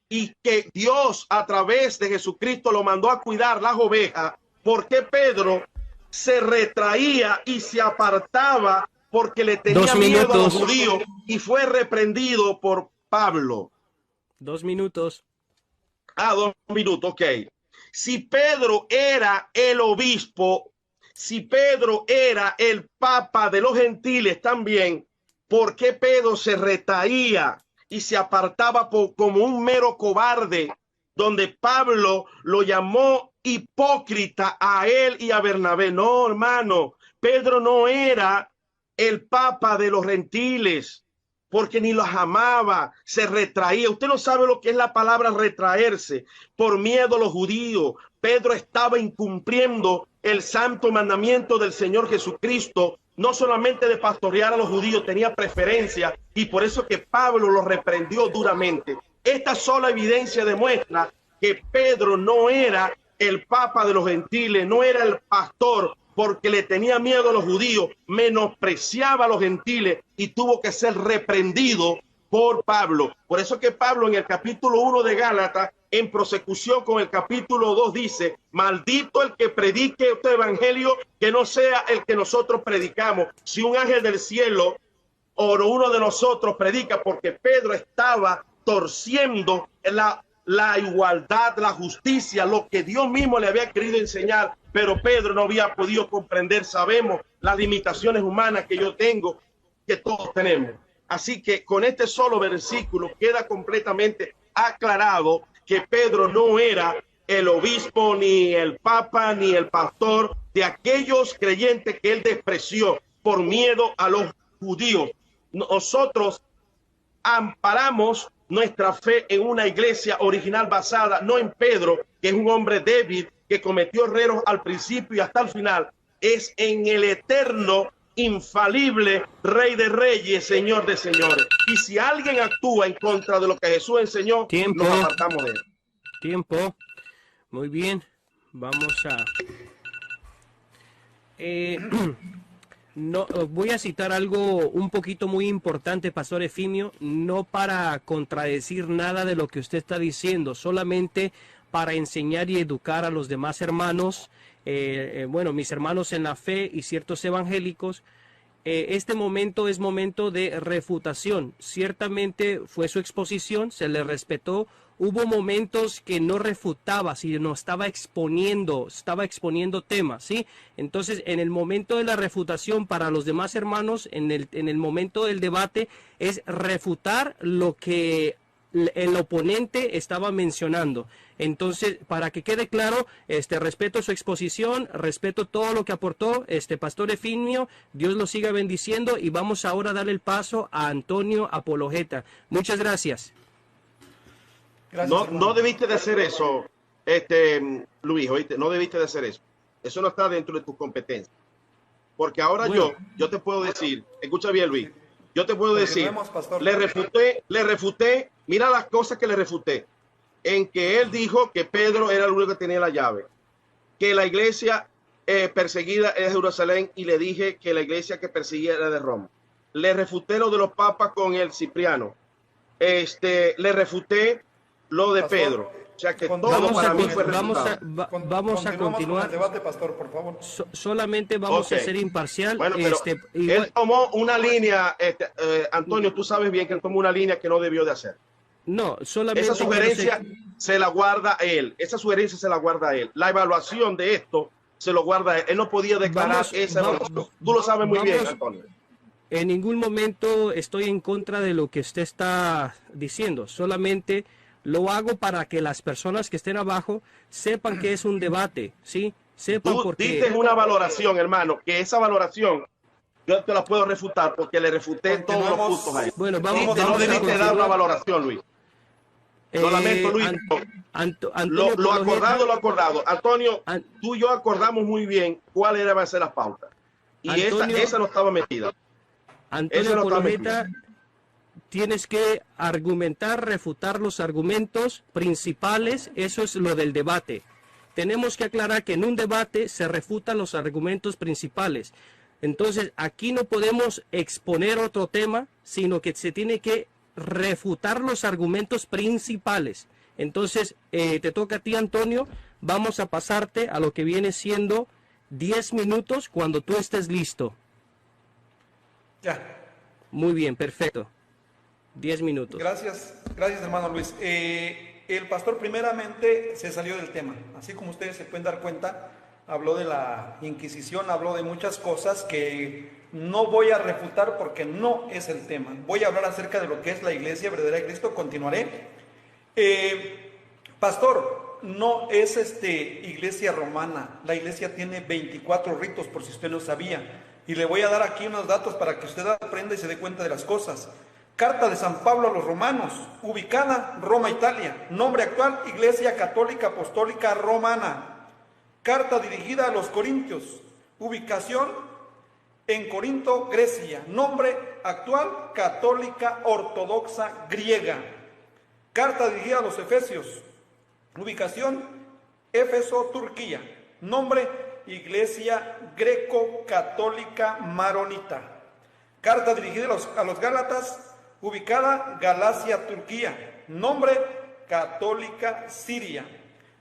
y que Dios a través de Jesucristo lo mandó a cuidar las ovejas, ¿por qué Pedro se retraía y se apartaba porque le tenía miedo a los judíos y fue reprendido por Pablo? 2 minutos. 2 minutos, ok. Si Pedro era el obispo, si Pedro era el papa de los gentiles también, ¿por qué Pedro se retraía y se apartaba como un mero cobarde, donde Pablo lo llamó hipócrita a él y a Bernabé? No, hermano, Pedro no era el papa de los gentiles, porque ni los amaba, se retraía. Usted no sabe lo que es la palabra retraerse por miedo a los judíos. Pedro estaba incumpliendo el santo mandamiento del Señor Jesucristo, no solamente de pastorear a los judíos, tenía preferencia, y por eso que Pablo lo reprendió duramente. Esta sola evidencia demuestra que Pedro no era el papa de los gentiles, no era el pastor, porque le tenía miedo a los judíos, menospreciaba a los gentiles y tuvo que ser reprendido por Pablo. Por eso que Pablo en el capítulo 1 de Gálatas, en prosecución con el capítulo 2, dice: maldito el que predique este evangelio que no sea el que nosotros predicamos. Si un ángel del cielo o uno de nosotros predica, porque Pedro estaba torciendo la igualdad, la justicia, lo que Dios mismo le había querido enseñar, pero Pedro no había podido comprender. Sabemos las limitaciones humanas que yo tengo, que todos tenemos. Así que con este solo versículo queda completamente aclarado que Pedro no era el obispo, ni el papa, ni el pastor de aquellos creyentes que él despreció por miedo a los judíos. Nosotros amparamos nuestra fe en una iglesia original basada no en Pedro, que es un hombre débil, que cometió errores al principio y hasta el final, es en el eterno, infalible Rey de Reyes, Señor de Señores. Y si alguien actúa en contra de lo que Jesús enseñó, nos apartamos de él. Tiempo. Muy bien. Vamos a... No, voy a citar algo un poquito muy importante, Pastor Efimio, no para contradecir nada de lo que usted está diciendo, solamente para enseñar y educar a los demás hermanos, bueno, mis hermanos en la fe y ciertos evangélicos. Este momento es momento de refutación. Ciertamente fue su exposición, se le respetó. Hubo momentos que no refutaba, sino estaba exponiendo temas, ¿sí? Entonces, en el momento de la refutación para los demás hermanos, en el momento del debate, es refutar lo que el oponente estaba mencionando. Entonces, para que quede claro, respeto su exposición, respeto todo lo que aportó Pastor Efimio, Dios lo siga bendiciendo, y vamos ahora a darle el paso a Antonio Apologeta. Muchas gracias. Gracias, no debiste de hacer eso, Luis, ¿oíste? No debiste de hacer eso. Eso no está dentro de tus competencias. Porque ahora bueno, yo te puedo decir, escucha bien, Luis, yo te puedo decir, le refuté, mira las cosas que le refuté, en que él dijo que Pedro era el único que tenía la llave, que la iglesia perseguida es de Jerusalén, y le dije que la iglesia que perseguía era de Roma. Le refuté lo de los papas con el Cipriano, le refuté lo de Pedro. O sea que todo para mí fue vamos a continuar el debate, pastor, por favor. Solamente vamos a ser imparcial. Bueno, él tomó una línea, Antonio, tú sabes bien que él tomó una línea que no debió de hacer. No, solamente esa sugerencia se la guarda él. Esa sugerencia se la guarda él. La evaluación de esto se lo guarda él. Él no podía declarar esa evaluación. Tú lo sabes muy bien, Antonio. En ningún momento estoy en contra de lo que usted está diciendo. Solamente lo hago para que las personas que estén abajo sepan que es un debate, ¿sí? Sepan tú porque... dices una valoración, hermano, que esa valoración yo te la puedo refutar porque le refuté todos los puntos ahí. Bueno, no debiste dar una valoración, Luis. Lo lamento, Luis. Lo acordado. Antonio, tú y yo acordamos muy bien cuál era a ser las pautas. Y esa no estaba metida. Antonio Apologeta, tienes que argumentar, refutar los argumentos principales. Eso es lo del debate. Tenemos que aclarar que en un debate se refutan los argumentos principales. Entonces, aquí no podemos exponer otro tema, sino que se tiene que refutar los argumentos principales. Entonces, te toca a ti, Antonio. Vamos a pasarte a lo que viene siendo 10 minutos cuando tú estés listo. Ya. Muy bien, perfecto. 10 minutos. Gracias, gracias hermano Luis. El pastor primeramente se salió del tema. Así como ustedes se pueden dar cuenta, habló de la Inquisición, habló de muchas cosas que no voy a refutar porque no es el tema. Voy a hablar acerca de lo que es la Iglesia Verdadera de Cristo. Continuaré. Pastor, no es iglesia romana. La iglesia tiene 24 ritos, por si usted no sabía. Y le voy a dar aquí unos datos para que usted aprenda y se dé cuenta de las cosas. Carta de San Pablo a los romanos, ubicada Roma, Italia. Nombre actual, Iglesia Católica Apostólica Romana. Carta dirigida a los corintios, ubicación en Corinto, Grecia. Nombre actual, Católica Ortodoxa Griega. Carta dirigida a los efesios, ubicación Éfeso, Turquía. Nombre, Iglesia Greco-Católica Maronita. Carta dirigida a los Gálatas, ubicada Galacia, Turquía. Nombre, Católica Siria.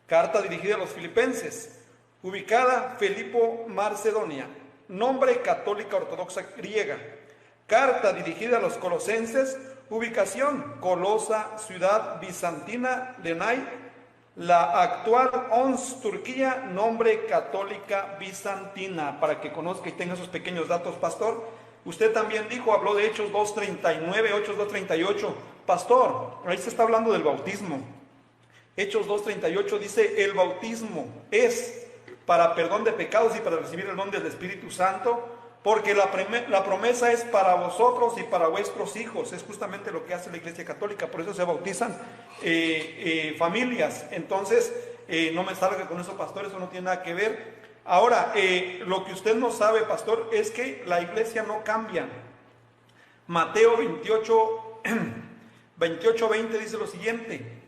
Carta dirigida a los Filipenses, ubicada Filipo, Macedonia. Nombre, Católica Ortodoxa Griega. Carta dirigida a los Colosenses, ubicación Colosa, ciudad bizantina de Nai, la actual ONS, Turquía. Nombre, Católica Bizantina, para que conozca y tenga esos pequeños datos, pastor. Usted también dijo, habló de Hechos 2.39, Hechos 2.38. Pastor, ahí se está hablando del bautismo. Hechos 2.38 dice, el bautismo es para perdón de pecados y para recibir el don del Espíritu Santo, porque la promesa es para vosotros y para vuestros hijos. Es justamente lo que hace la Iglesia Católica, por eso se bautizan familias. Entonces, no me salga con eso, pastor, eso no tiene nada que ver. Ahora, lo que usted no sabe, pastor, es que la iglesia no cambia. Mateo 28:20 dice lo siguiente: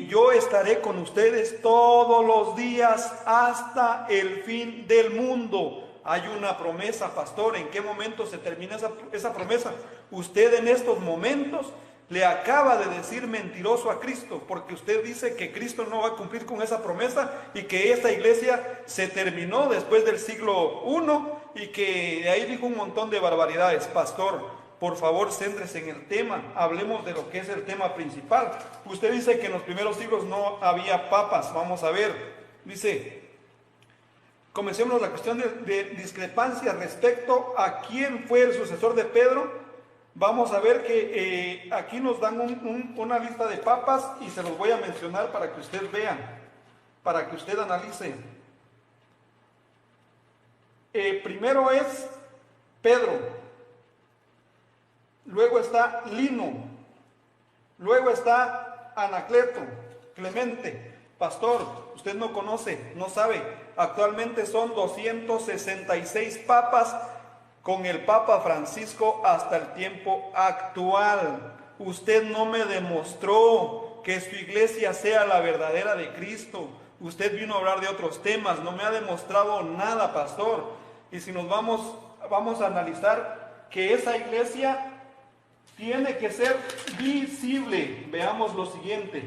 yo estaré con ustedes todos los días hasta el fin del mundo. Hay una promesa, pastor. ¿En qué momento se termina esa promesa? Usted en estos momentos le acaba de decir mentiroso a Cristo, porque usted dice que Cristo no va a cumplir con esa promesa y que esta iglesia se terminó después del siglo I y que de ahí dijo un montón de barbaridades. Pastor, por favor, céntrese en el tema, hablemos de lo que es el tema principal. Usted dice que en los primeros siglos no había papas. Vamos a ver, dice, comencemos la cuestión de discrepancia respecto a quién fue el sucesor de Pedro. Vamos a ver que aquí nos dan una lista de papas y se los voy a mencionar para que usted vea, para que usted analice. Primero es Pedro, luego está Lino, luego está Anacleto, Clemente. Pastor, usted no conoce, no sabe, actualmente son 266 papas, con el Papa Francisco hasta el tiempo actual. Usted no me demostró que su iglesia sea la verdadera de Cristo. Usted vino a hablar de otros temas, no me ha demostrado nada, pastor. Y si nos vamos a analizar que esa iglesia tiene que ser visible. Veamos lo siguiente.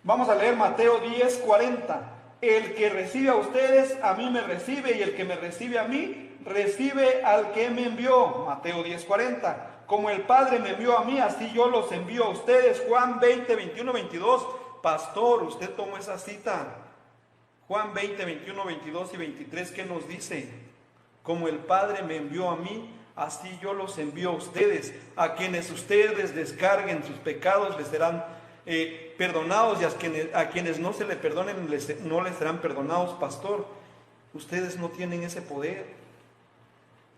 Vamos a leer Mateo 10:40. El que recibe a ustedes, a mí me recibe, y el que me recibe a mí, recibe al que me envió. Mateo 10:40. Como el Padre me envió a mí, así yo los envío a ustedes. Juan 20, 21, 22. Pastor, usted tomó esa cita. Juan 20, 21, 22 y 23, ¿qué nos dice? Como el Padre me envió a mí, así yo los envío a ustedes. A quienes ustedes descarguen sus pecados les serán perdonados, y a quienes no se le perdonen no les serán perdonados. Pastor, ustedes no tienen ese poder.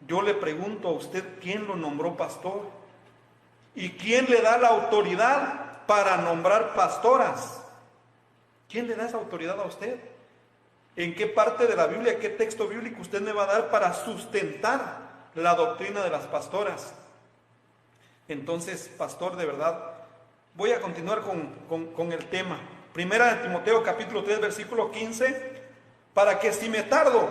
Yo le pregunto a usted, ¿quién lo nombró pastor? ¿Y quién le da la autoridad para nombrar pastoras? ¿Quién le da esa autoridad a usted? ¿En qué parte de la Biblia, qué texto bíblico usted me va a dar para sustentar la doctrina de las pastoras. Entonces, pastor, de verdad, voy a continuar con el tema. Primera de Timoteo capítulo 3, versículo 15, para que si me tardo,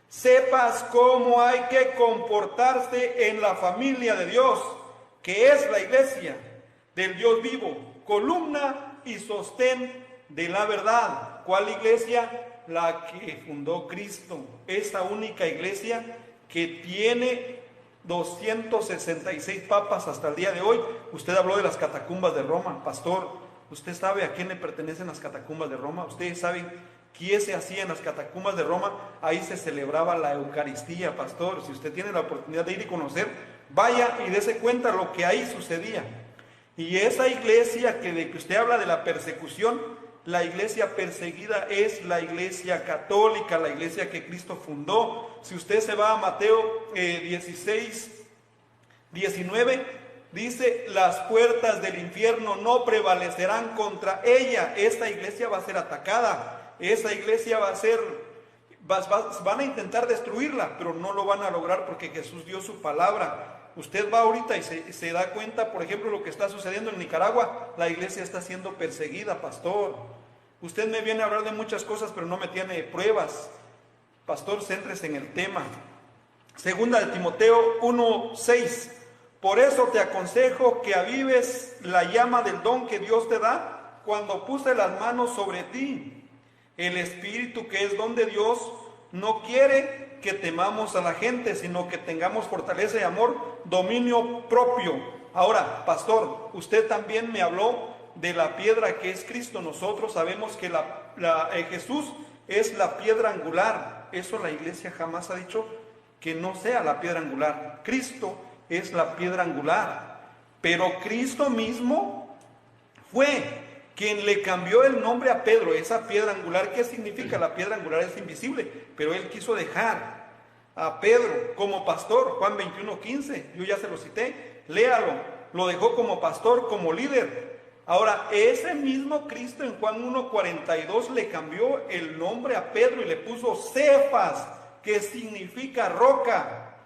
sepas cómo hay que comportarse en la familia de Dios, que es la iglesia del Dios vivo, columna y sostén de la verdad. ¿Cuál iglesia? La que fundó Cristo, esa única iglesia que tiene 266 papas hasta el día de hoy. Usted habló de las catacumbas de Roma, pastor. ¿Usted sabe a quién le pertenecen las catacumbas de Roma? ¿Ustedes saben qué se hacía en las catacumbas de Roma? Ahí se celebraba la Eucaristía, pastor. Si usted tiene la oportunidad de ir y conocer, vaya y dése cuenta lo que ahí sucedía. Y esa iglesia de que usted habla de la persecución, la iglesia perseguida es la iglesia católica, la iglesia que Cristo fundó. Si usted se va a Mateo 16, 19, dice, las puertas del infierno no prevalecerán contra ella. Esta iglesia va a ser atacada, esa iglesia van a intentar destruirla, pero no lo van a lograr porque Jesús dio su palabra. Usted va ahorita y se da cuenta, por ejemplo, lo que está sucediendo en Nicaragua. La iglesia está siendo perseguida, pastor. Usted me viene a hablar de muchas cosas, pero no me tiene pruebas. Pastor, céntrese en el tema. Segunda de Timoteo 1:6. Por eso te aconsejo que avives la llama del don que Dios te da cuando puse las manos sobre ti. El Espíritu, que es don de Dios, no quiere que temamos a la gente, sino que tengamos fortaleza y amor, dominio propio. Ahora, pastor, usted también me habló de la piedra que es Cristo. Nosotros sabemos que Jesús es la piedra angular. Eso la iglesia jamás ha dicho que no sea la piedra angular. Cristo es la piedra angular. Pero Cristo mismo fue quien le cambió el nombre a Pedro, esa piedra angular. ¿Qué significa? La piedra angular es invisible, pero él quiso dejar a Pedro como pastor. Juan 21:15, yo ya se lo cité, léalo. Lo dejó como pastor, como líder. Ahora, ese mismo Cristo en Juan 1:42 le cambió el nombre a Pedro y le puso Cefas, que significa roca.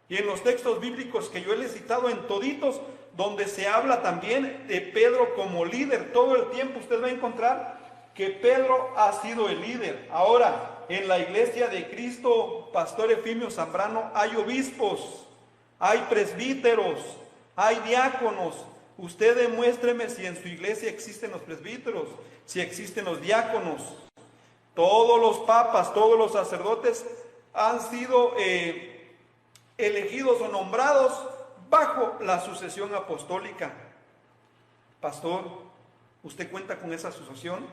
Y en los textos bíblicos que yo le he citado, en toditos, donde se habla también de Pedro como líder, todo el tiempo usted va a encontrar que Pedro ha sido el líder. Ahora, en la iglesia de Cristo, Pastor Efimio Zambrano, hay obispos, hay presbíteros, hay diáconos. Usted demuéstreme si en su iglesia existen los presbíteros, si existen los diáconos. Todos los papas, todos los sacerdotes han sido elegidos o nombrados bajo la sucesión apostólica. Pastor, ¿usted cuenta con esa sucesión?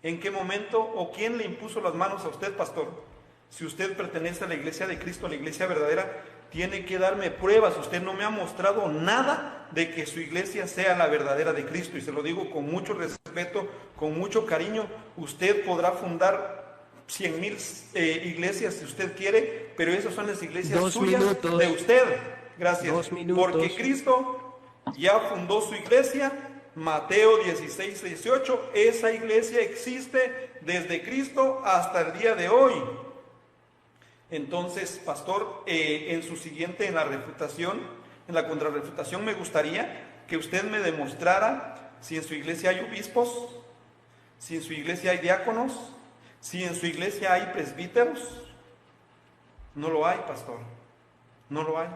¿En qué momento o quién le impuso las manos a usted, pastor? Si usted pertenece a la iglesia de Cristo, a la iglesia verdadera, tiene que darme pruebas. Usted no me ha mostrado nada de que su iglesia sea la verdadera de Cristo. Y se lo digo con mucho respeto, con mucho cariño. Usted podrá fundar 100,000 iglesias si usted quiere, pero esas son las iglesias suyas de usted. Gracias. Porque Cristo ya fundó su iglesia. Mateo 16:18. Esa iglesia existe desde Cristo hasta el día de hoy. Entonces, pastor, en la refutación, en la contrarrefutación, me gustaría que usted me demostrara si en su iglesia hay obispos, si en su iglesia hay diáconos, si en su iglesia hay presbíteros. No lo hay, pastor, no lo hay.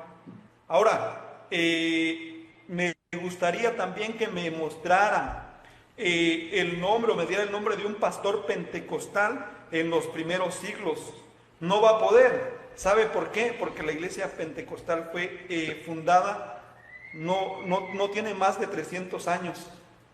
Ahora, me gustaría también que me mostrara el nombre, o me diera el nombre de un pastor pentecostal en los primeros siglos. No va a poder. ¿Sabe por qué? Porque la iglesia pentecostal fue fundada, no tiene más de 300 años,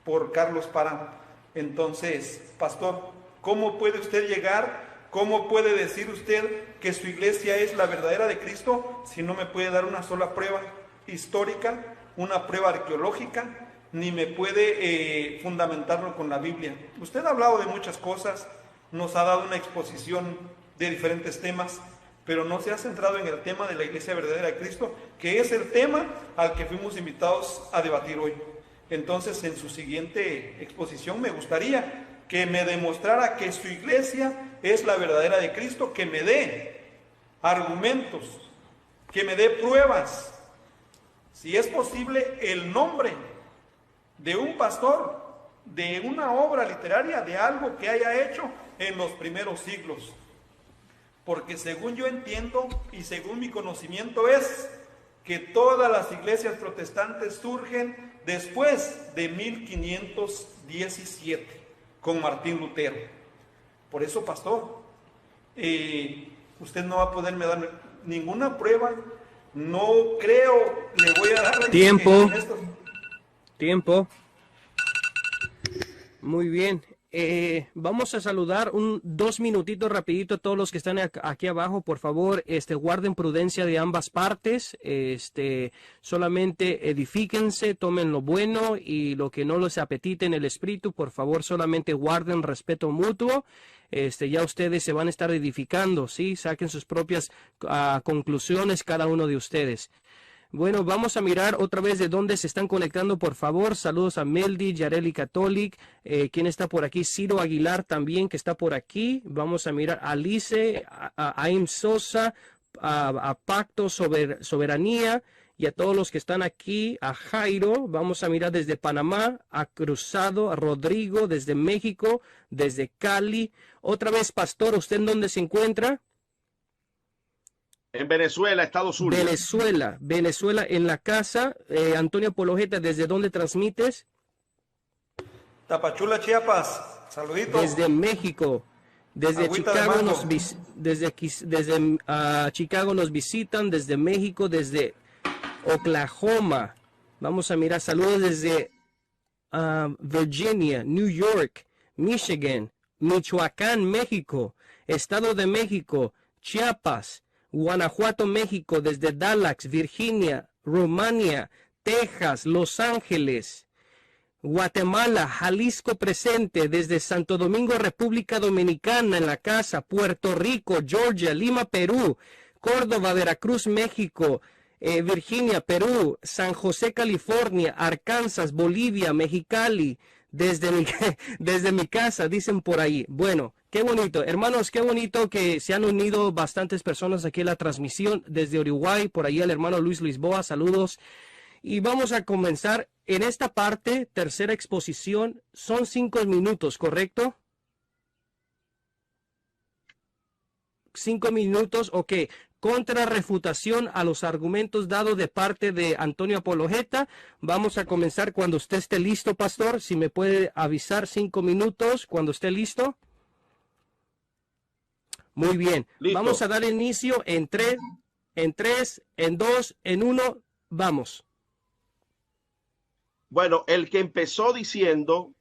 por Carlos Parán. Entonces, pastor, ¿cómo puede usted llegar? ¿Cómo puede decir usted que su iglesia es la verdadera de Cristo si no me puede dar una sola prueba histórica, una prueba arqueológica, ni me puede fundamentarlo con la Biblia? Usted ha hablado de muchas cosas, nos ha dado una exposición de diferentes temas, pero no se ha centrado en el tema de la iglesia verdadera de Cristo, que es el tema al que fuimos invitados a debatir hoy. Entonces, en su siguiente exposición me gustaría que me demostrara que su iglesia es la verdadera de Cristo, que me dé argumentos que me dé pruebas, si es posible, el nombre de un pastor, de una obra literaria, de algo que haya hecho en los primeros siglos. Porque según yo entiendo y según mi conocimiento es que todas las iglesias protestantes surgen después de 1517 con Martín Lutero. Por eso, pastor, usted no va a poderme dar ninguna prueba. No creo, le voy a dar tiempo. Tiempo. Muy bien. Vamos a saludar 2 minutitos rapidito a todos los que están aquí abajo. Por favor, guarden prudencia de ambas partes. Solamente edifíquense, tomen lo bueno y lo que no les apetite en el espíritu. Por favor, solamente guarden respeto mutuo. Ya ustedes se van a estar edificando, ¿sí? Saquen sus propias conclusiones cada uno de ustedes. Bueno, vamos a mirar otra vez de dónde se están conectando, por favor. Saludos a Meldy, Yareli Catholic. ¿Quién está por aquí? Ciro Aguilar también, que está por aquí. Vamos a mirar a Alice, a Aim Sosa, a Pacto Soberanía y a todos los que están aquí. A Jairo, vamos a mirar desde Panamá, a Cruzado, a Rodrigo, desde México, desde Cali. Otra vez, pastor, ¿usted en dónde se encuentra? En Venezuela, Estados Unidos. Venezuela en la casa. Antonio Apologeta, ¿desde dónde transmites? Tapachula, Chiapas. Saluditos. Desde México. Desde Chicago Chicago nos visitan, desde México, desde Oklahoma. Vamos a mirar saludos desde Virginia, New York, Michigan, Michoacán, México, Estado de México, Chiapas, Guanajuato, México, desde Dallas, Virginia, Rumania, Texas, Los Ángeles, Guatemala, Jalisco presente, desde Santo Domingo, República Dominicana en la casa, Puerto Rico, Georgia, Lima, Perú, Córdoba, Veracruz, México, Virginia, Perú, San José, California, Arkansas, Bolivia, Mexicali, desde mi casa, dicen por ahí. Bueno, qué bonito, hermanos, qué bonito que se han unido bastantes personas aquí en la transmisión desde Uruguay, por ahí el hermano Luis Lisboa, saludos. Y vamos a comenzar en esta parte, tercera exposición, son 5 minutos, ¿correcto? 5 minutos, ok. Contrarrefutación a los argumentos dados de parte de Antonio Apologeta. Vamos a comenzar cuando usted esté listo, pastor. Si me puede avisar 5 minutos cuando esté listo. Muy bien. Listo. Vamos a dar inicio en 3, en 2, en 1. Vamos. Bueno, el que empezó diciendo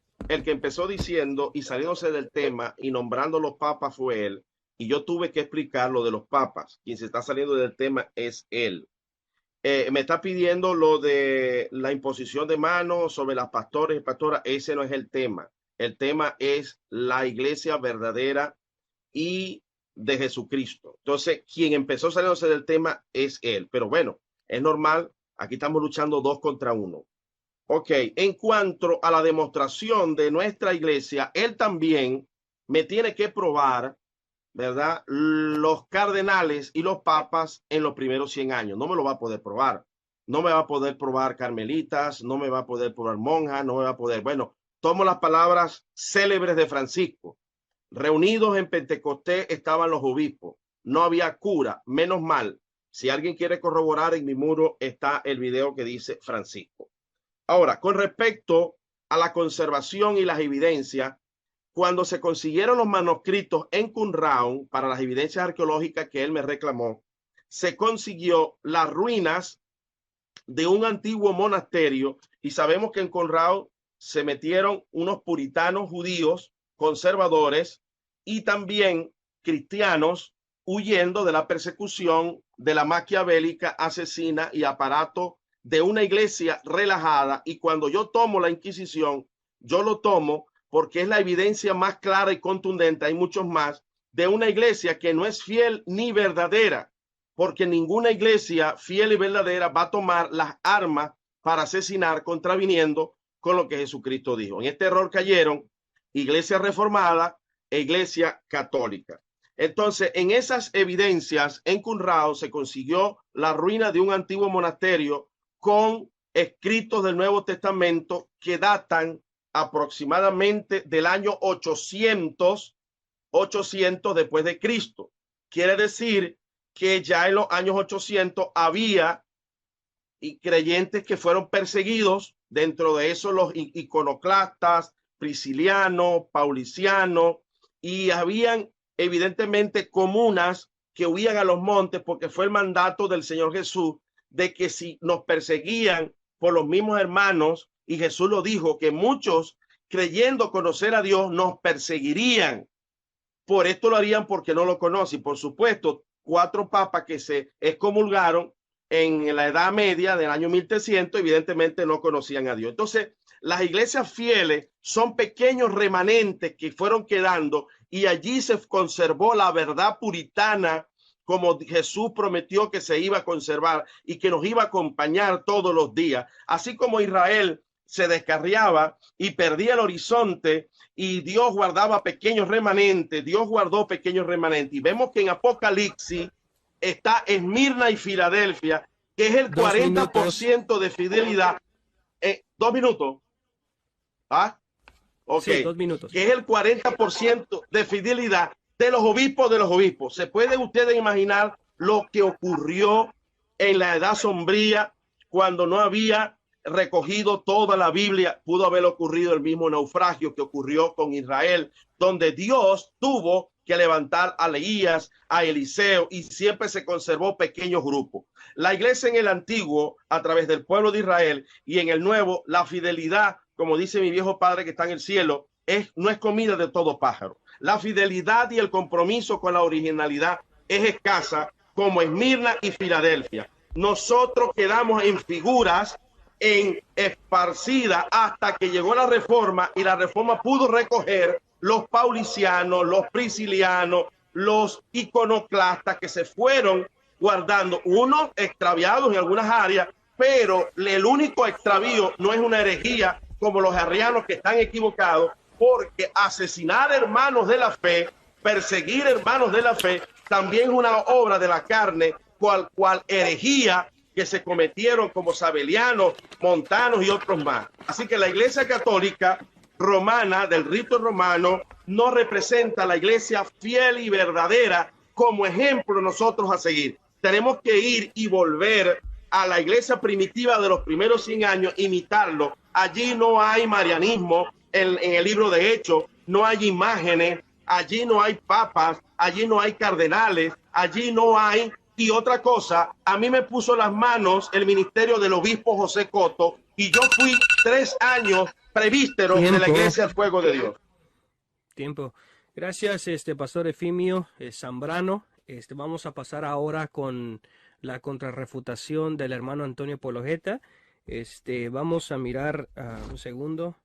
y saliéndose del tema y nombrando los papas fue él. Y yo tuve que explicar lo de los papas. Quien se está saliendo del tema es él. Me está pidiendo lo de la imposición de manos sobre las pastores y pastoras. Ese no es el tema. El tema es la iglesia verdadera y de Jesucristo. Entonces, quien empezó saliéndose del tema es él. Pero bueno, es normal. Aquí estamos luchando 2 contra 1. Ok, en cuanto a la demostración de nuestra iglesia, él también me tiene que probar, ¿verdad? Los cardenales y los papas en los primeros 100 años. No me lo va a poder probar. No me va a poder probar carmelitas, no me va a poder probar monjas, no me va a poder. Bueno, tomo las palabras célebres de Francisco. Reunidos en Pentecostés estaban los obispos. No había cura, menos mal. Si alguien quiere corroborar, en mi muro está el video que dice Francisco. Ahora, con respecto a la conservación y las evidencias, cuando se consiguieron los manuscritos en Qumran para las evidencias arqueológicas que él me reclamó, se consiguió las ruinas de un antiguo monasterio y sabemos que en Qumran se metieron unos puritanos judíos conservadores y también cristianos huyendo de la persecución de la maquiavélica, asesina y aparato de una iglesia relajada. Y cuando yo tomo la Inquisición, yo lo tomo porque es la evidencia más clara y contundente, hay muchos más, de una iglesia que no es fiel ni verdadera, porque ninguna iglesia fiel y verdadera va a tomar las armas para asesinar contraviniendo con lo que Jesucristo dijo. En este error cayeron iglesia reformada e iglesia católica. Entonces, en esas evidencias, en Qumran se consiguió la ruina de un antiguo monasterio con escritos del Nuevo Testamento que datan aproximadamente del año 800 después de Cristo. Quiere decir que ya en los años 800 había creyentes que fueron perseguidos, dentro de eso los iconoclastas, priscilianos, paulicianos, y habían evidentemente comunas que huían a los montes porque fue el mandato del Señor Jesús de que si nos perseguían por los mismos hermanos, y Jesús lo dijo, que muchos creyendo conocer a Dios nos perseguirían. Por esto lo harían porque no lo conocen. Por supuesto, 4 papas que se excomulgaron en la Edad Media del año 1300, evidentemente no conocían a Dios. Entonces, las iglesias fieles son pequeños remanentes que fueron quedando, y allí se conservó la verdad puritana, como Jesús prometió que se iba a conservar y que nos iba a acompañar todos los días. Así como Israel se descarriaba y perdía el horizonte, y Dios guardaba pequeños remanentes, Dios guardó pequeños remanentes. Y vemos que en Apocalipsis está Esmirna y Filadelfia, que es el 40% de fidelidad. 2 minutos. ¿Ah? Ok. Sí, 2 minutos. Que es el 40% de fidelidad de los obispos. ¿Se pueden ustedes imaginar lo que ocurrió en la Edad Sombría cuando no había recogido toda la Biblia? Pudo haber ocurrido el mismo naufragio que ocurrió con Israel, donde Dios tuvo que levantar a Elías, a Eliseo, y siempre se conservó pequeños grupos. La iglesia en el antiguo, a través del pueblo de Israel, y en el nuevo, la fidelidad, como dice mi viejo padre que está en el cielo, no es comida de todo pájaro. La fidelidad y el compromiso con la originalidad es escasa, como Esmirna y Filadelfia. Nosotros quedamos en figuras, en esparcida, hasta que llegó la reforma, y la reforma pudo recoger los paulicianos, los priscilianos, los iconoclastas que se fueron guardando, unos extraviados en algunas áreas, pero el único extravío no es una herejía como los arrianos, que están equivocados, porque asesinar hermanos de la fe, perseguir hermanos de la fe, también es una obra de la carne, cual herejía que se cometieron como Sabelianos, Montanos y otros más. Así que la Iglesia Católica romana, del rito romano, no representa a la iglesia fiel y verdadera como ejemplo nosotros a seguir. Tenemos que ir y volver a la iglesia primitiva de los primeros 100 años, imitarlo. Allí no hay marianismo en el libro de Hechos, no hay imágenes, allí no hay papas, allí no hay cardenales, allí no hay. Y otra cosa, a mí me puso las manos el ministerio del obispo José Coto, y yo fui 3 años presbítero de la Iglesia del Fuego de Dios. Tiempo. Gracias, Pastor Efimio Zambrano. Vamos a pasar ahora con la contrarrefutación del hermano Antonio Apologeta. Vamos a mirar un segundo.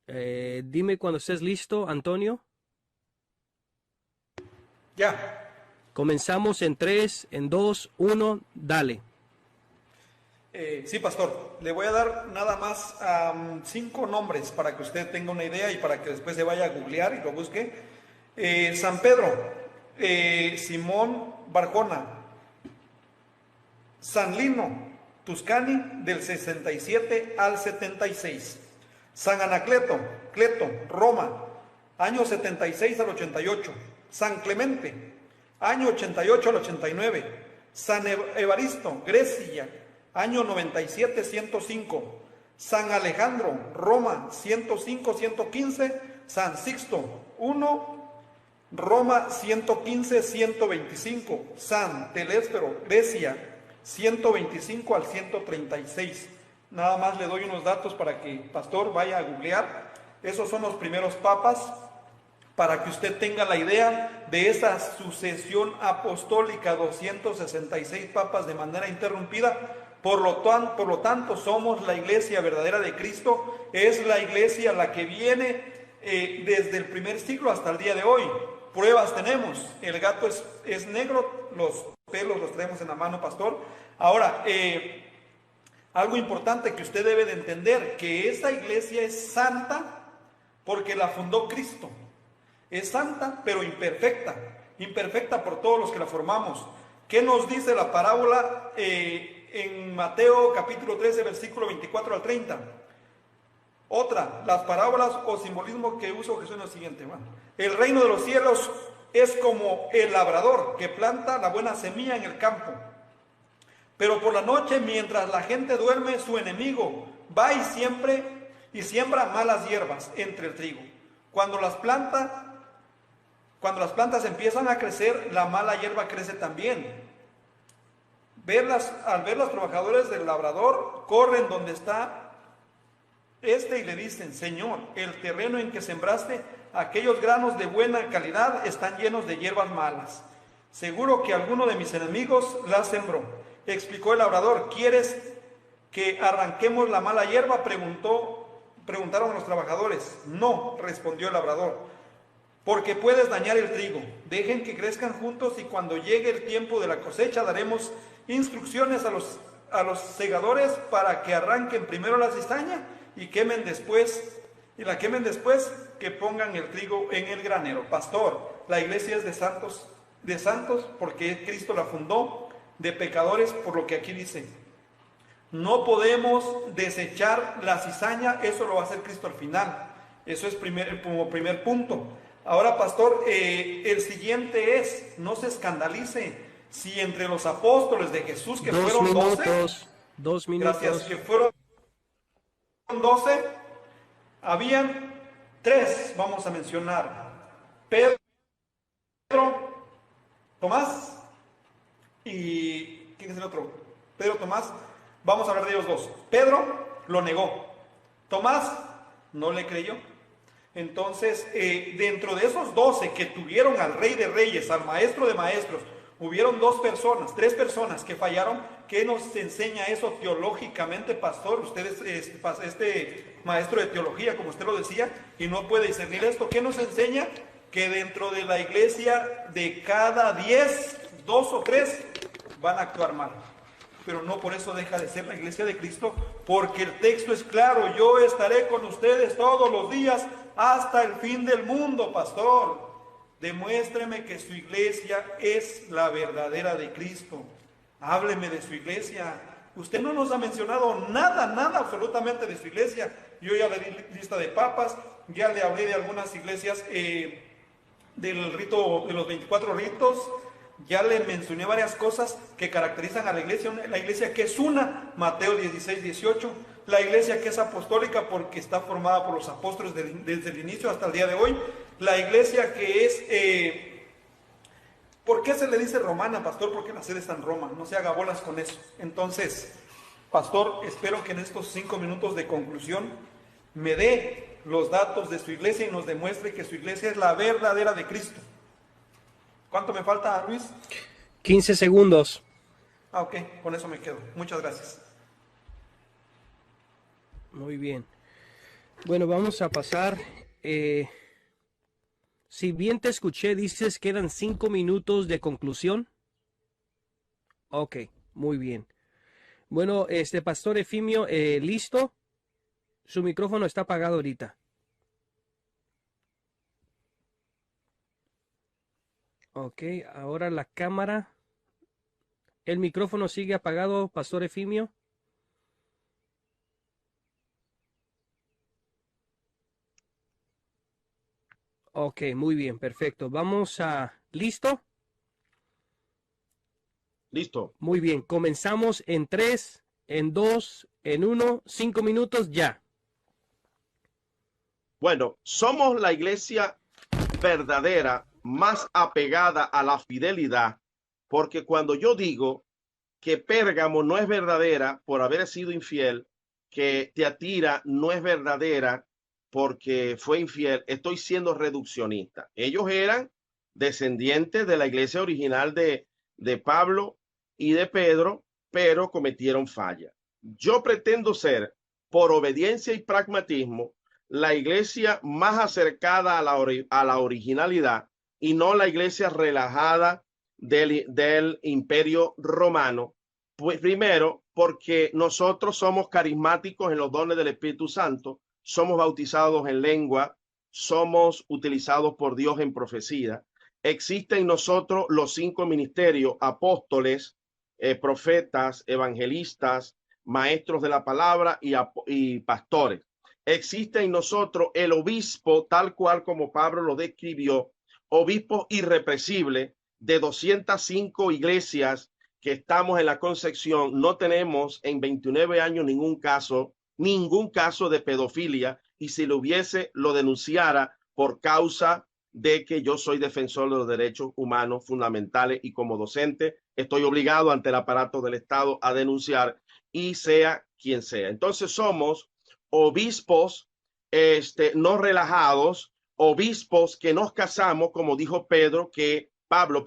Dime cuando estés listo, Antonio. Ya. Comenzamos en 3, en 2, 1, dale. Sí, pastor. Le voy a dar nada más 5 nombres para que usted tenga una idea y para que después se vaya a googlear y lo busque. San Pedro, Simón Barjona, San Lino Tuscani del 67 al 76, San Anacleto, Roma, año 76 al 88, San Clemente, año 88 al 89, San Evaristo, Grecia, año 97-105, San Alejandro, Roma, 105-115, San Sixto I, Roma, 115-125, San Telésfero, Grecia, 125 al 136. Nada más le doy unos datos para que el pastor vaya a googlear. Esos son los primeros papas, para que usted tenga la idea de esa sucesión apostólica, 266 papas de manera interrumpida. Por lo tanto, somos la iglesia verdadera de Cristo. Es la iglesia la que viene desde el primer siglo hasta el día de hoy. Pruebas tenemos. El gato es negro, los pelos los traemos en la mano, pastor. Ahora, algo importante que usted debe de entender, que esa iglesia es santa porque la fundó Cristo. Es santa pero imperfecta. imperfecta por todos los que la formamos. ¿Qué nos dice la parábola en Mateo capítulo 13, versículo 24 al 30? Otra, las parábolas o simbolismo que uso Jesús es lo siguiente. ¿Va? El reino de los cielos es como el labrador que planta la buena semilla en el campo. Pero por la noche, mientras la gente duerme, su enemigo va y siembra malas hierbas entre el trigo. Cuando las plantas empiezan a crecer, la mala hierba crece también. Al ver los trabajadores del labrador, corren donde está y le dicen: Señor, el terreno en que sembraste aquellos granos de buena calidad están llenos de hierbas malas. Seguro que alguno de mis enemigos las sembró. Explicó el labrador. ¿Quieres que arranquemos la mala hierba?, preguntaron los trabajadores. No, respondió el labrador, porque puedes dañar el trigo. Dejen que crezcan juntos y cuando llegue el tiempo de la cosecha daremos instrucciones a los segadores para que arranquen primero la cizaña y la quemen después, que pongan el trigo en el granero. Pastor, la iglesia es de santos porque Cristo la fundó, de pecadores por lo que aquí dice. No podemos desechar la cizaña, eso lo va a hacer Cristo al final. Eso es como primer punto. Ahora, pastor, el siguiente es: no se escandalice si entre los apóstoles de Jesús, que fueron 12, 2 minutos. Gracias, que fueron 12, habían 3, vamos a mencionar: Pedro, Tomás y ¿quién es el otro? Pedro, Tomás. Vamos a hablar de ellos dos. Pedro lo negó, Tomás no le creyó. Entonces, dentro de esos 12 que tuvieron al Rey de Reyes, al Maestro de Maestros, hubieron 3 personas que fallaron. ¿Qué nos enseña eso teológicamente, pastor? Usted es este maestro de teología, como usted lo decía, y no puede discernir esto. ¿Qué nos enseña? Que dentro de la iglesia, de cada 10, 2 o 3 van a actuar mal. Pero no por eso deja de ser la iglesia de Cristo, porque el texto es claro: yo estaré con ustedes todos los días hasta el fin del mundo. Pastor, demuéstreme que su iglesia es la verdadera de Cristo. Hábleme de su iglesia. Usted no nos ha mencionado nada absolutamente de su iglesia. Yo ya le di lista de papas, ya le hablé de algunas iglesias del rito, de los 24 ritos. Ya le mencioné varias cosas que caracterizan a la iglesia que es una, Mateo 16, 18, la iglesia que es apostólica porque está formada por los apóstoles desde el inicio hasta el día de hoy, la iglesia que es, ¿por qué se le dice romana, pastor? Porque la sede está en Roma, no se haga bolas con eso. Entonces, pastor, espero que en estos 5 minutos de conclusión me dé los datos de su iglesia y nos demuestre que su iglesia es la verdadera de Cristo. ¿Cuánto me falta, Luis? 15 segundos. Ok, con eso me quedo. Muchas gracias. Muy bien. Bueno, vamos a pasar. Si bien te escuché, dices quedan 5 minutos de conclusión. Ok, muy bien. Bueno, pastor Efimio, ¿listo? Su micrófono está apagado ahorita. Ok, ahora la cámara. ¿El micrófono sigue apagado, pastor Efimio? Ok, muy bien, perfecto. Vamos a... ¿Listo? Listo. Muy bien, comenzamos en 3, en 2, en 1, 5 minutos ya. Bueno, somos la iglesia verdadera, más apegada a la fidelidad, porque cuando yo digo que Pérgamo no es verdadera por haber sido infiel, que Tiatira no es verdadera porque fue infiel, estoy siendo reduccionista. Ellos eran descendientes de la iglesia original de Pablo y de Pedro, pero cometieron falla. Yo pretendo ser, por obediencia y pragmatismo, la iglesia más acercada a la originalidad y no la iglesia relajada del Imperio Romano. Pues primero, porque nosotros somos carismáticos en los dones del Espíritu Santo, somos bautizados en lengua, somos utilizados por Dios en profecía. existen en nosotros los 5 ministerios: apóstoles, profetas, evangelistas, maestros de la palabra y pastores. Existe en nosotros el obispo, tal cual como Pablo lo describió, obispo irrepresible de 205 iglesias que estamos en la Concepción. No tenemos en 29 años ningún caso de pedofilia, y si lo hubiese, lo denunciara por causa de que yo soy defensor de los derechos humanos fundamentales, y como docente estoy obligado ante el aparato del Estado a denunciar, y sea quien sea. Entonces somos obispos no relajados, obispos que nos casamos, como dijo Pablo,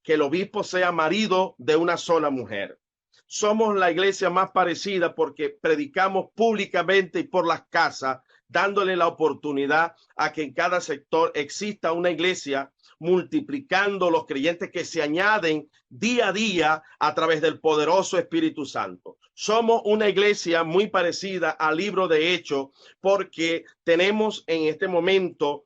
que el obispo sea marido de una sola mujer. Somos la iglesia más parecida porque predicamos públicamente y por las casas, dándole la oportunidad a que en cada sector exista una iglesia, multiplicando los creyentes que se añaden día a día a través del poderoso Espíritu Santo. Somos una iglesia muy parecida al libro de Hechos, porque tenemos en este momento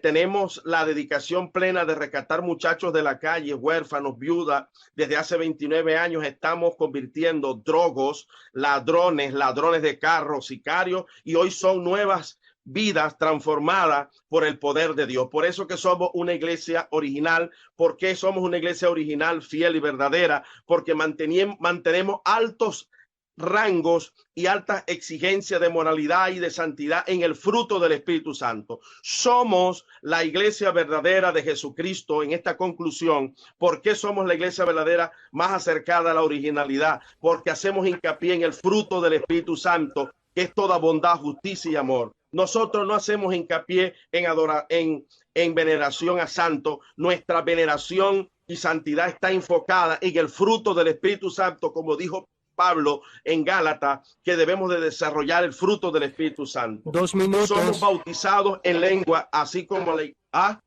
tenemos la dedicación plena de rescatar muchachos de la calle, huérfanos, viudas. Desde hace 29 años estamos convirtiendo drogos, ladrones de carros, sicarios, y hoy son nuevas vidas transformadas por el poder de Dios. Por eso que somos una iglesia original. ¿Por qué somos una iglesia original, fiel y verdadera? Porque mantenemos altos rangos y altas exigencias de moralidad y de santidad en el fruto del Espíritu Santo. Somos la iglesia verdadera de Jesucristo. En esta conclusión, ¿por qué somos la iglesia verdadera más acercada a la originalidad? Porque hacemos hincapié en el fruto del Espíritu Santo, que es toda bondad, justicia y amor. Nosotros no hacemos hincapié en veneración a santos. Nuestra veneración y santidad está enfocada en el fruto del Espíritu Santo, como dijo Pablo en Gálatas, que debemos de desarrollar el fruto del Espíritu Santo. 2 minutos. Somos bautizados en lengua, así como la...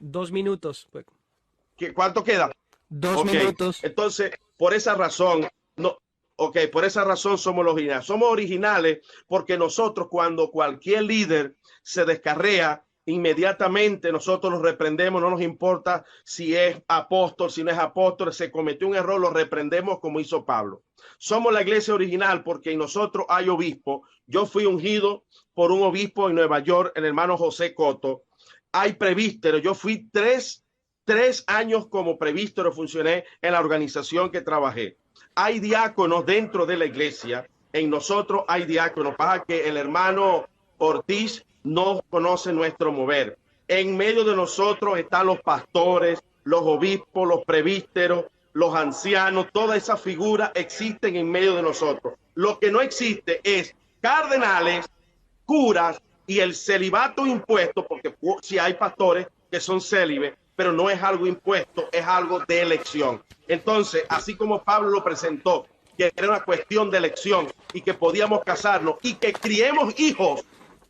2 minutos. ¿Cuánto queda? 2 minutos. Entonces, por esa razón, por esa razón somos los originales. Somos originales porque nosotros, cuando cualquier líder se descarrea, inmediatamente nosotros los reprendemos. No nos importa si es apóstol, si no es apóstol, se cometió un error, lo reprendemos como hizo Pablo. Somos la iglesia original porque en nosotros hay obispo. Yo fui ungido por un obispo en Nueva York, el hermano José Coto. Hay presbíteros. Yo fui tres años como presbítero, funcioné en la organización que trabajé. Hay diáconos dentro de la iglesia. En nosotros hay diáconos. Pasa que el hermano Ortiz no conoce nuestro mover. En medio de nosotros están los pastores, los obispos, los presbíteros, los ancianos. Todas esas figuras existen en medio de nosotros. Lo que no existe es cardenales, curas y el celibato impuesto, porque si hay pastores que son célibes, pero no es algo impuesto, es algo de elección. Entonces, así como Pablo lo presentó, que era una cuestión de elección y que podíamos casarnos y que criemos hijos,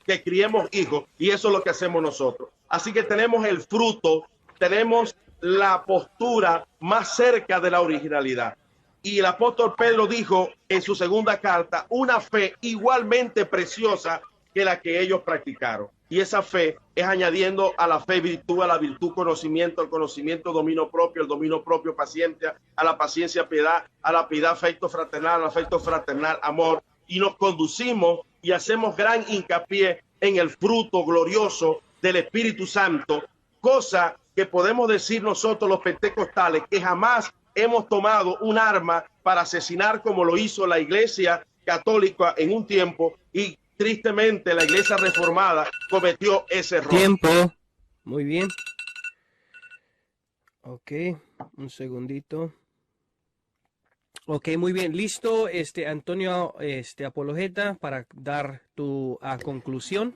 y eso es lo que hacemos nosotros. Así que tenemos el fruto, tenemos la postura más cerca de la originalidad. Y el apóstol Pedro dijo en su segunda carta, una fe igualmente preciosa que la que ellos practicaron. Y esa fe es añadiendo a la fe virtud, a la virtud conocimiento, al conocimiento dominio propio, el dominio propio paciencia, a la paciencia piedad, a la piedad afecto fraternal, al afecto fraternal amor. Y nos conducimos y hacemos gran hincapié en el fruto glorioso del Espíritu Santo, cosa que podemos decir nosotros los pentecostales, que jamás hemos tomado un arma para asesinar como lo hizo la Iglesia Católica en un tiempo, y tristemente la Iglesia Reformada cometió ese error. Tiempo. Muy bien. Ok, un segundito. Ok, muy bien. Listo, Antonio, Apologeta, para dar tu conclusión.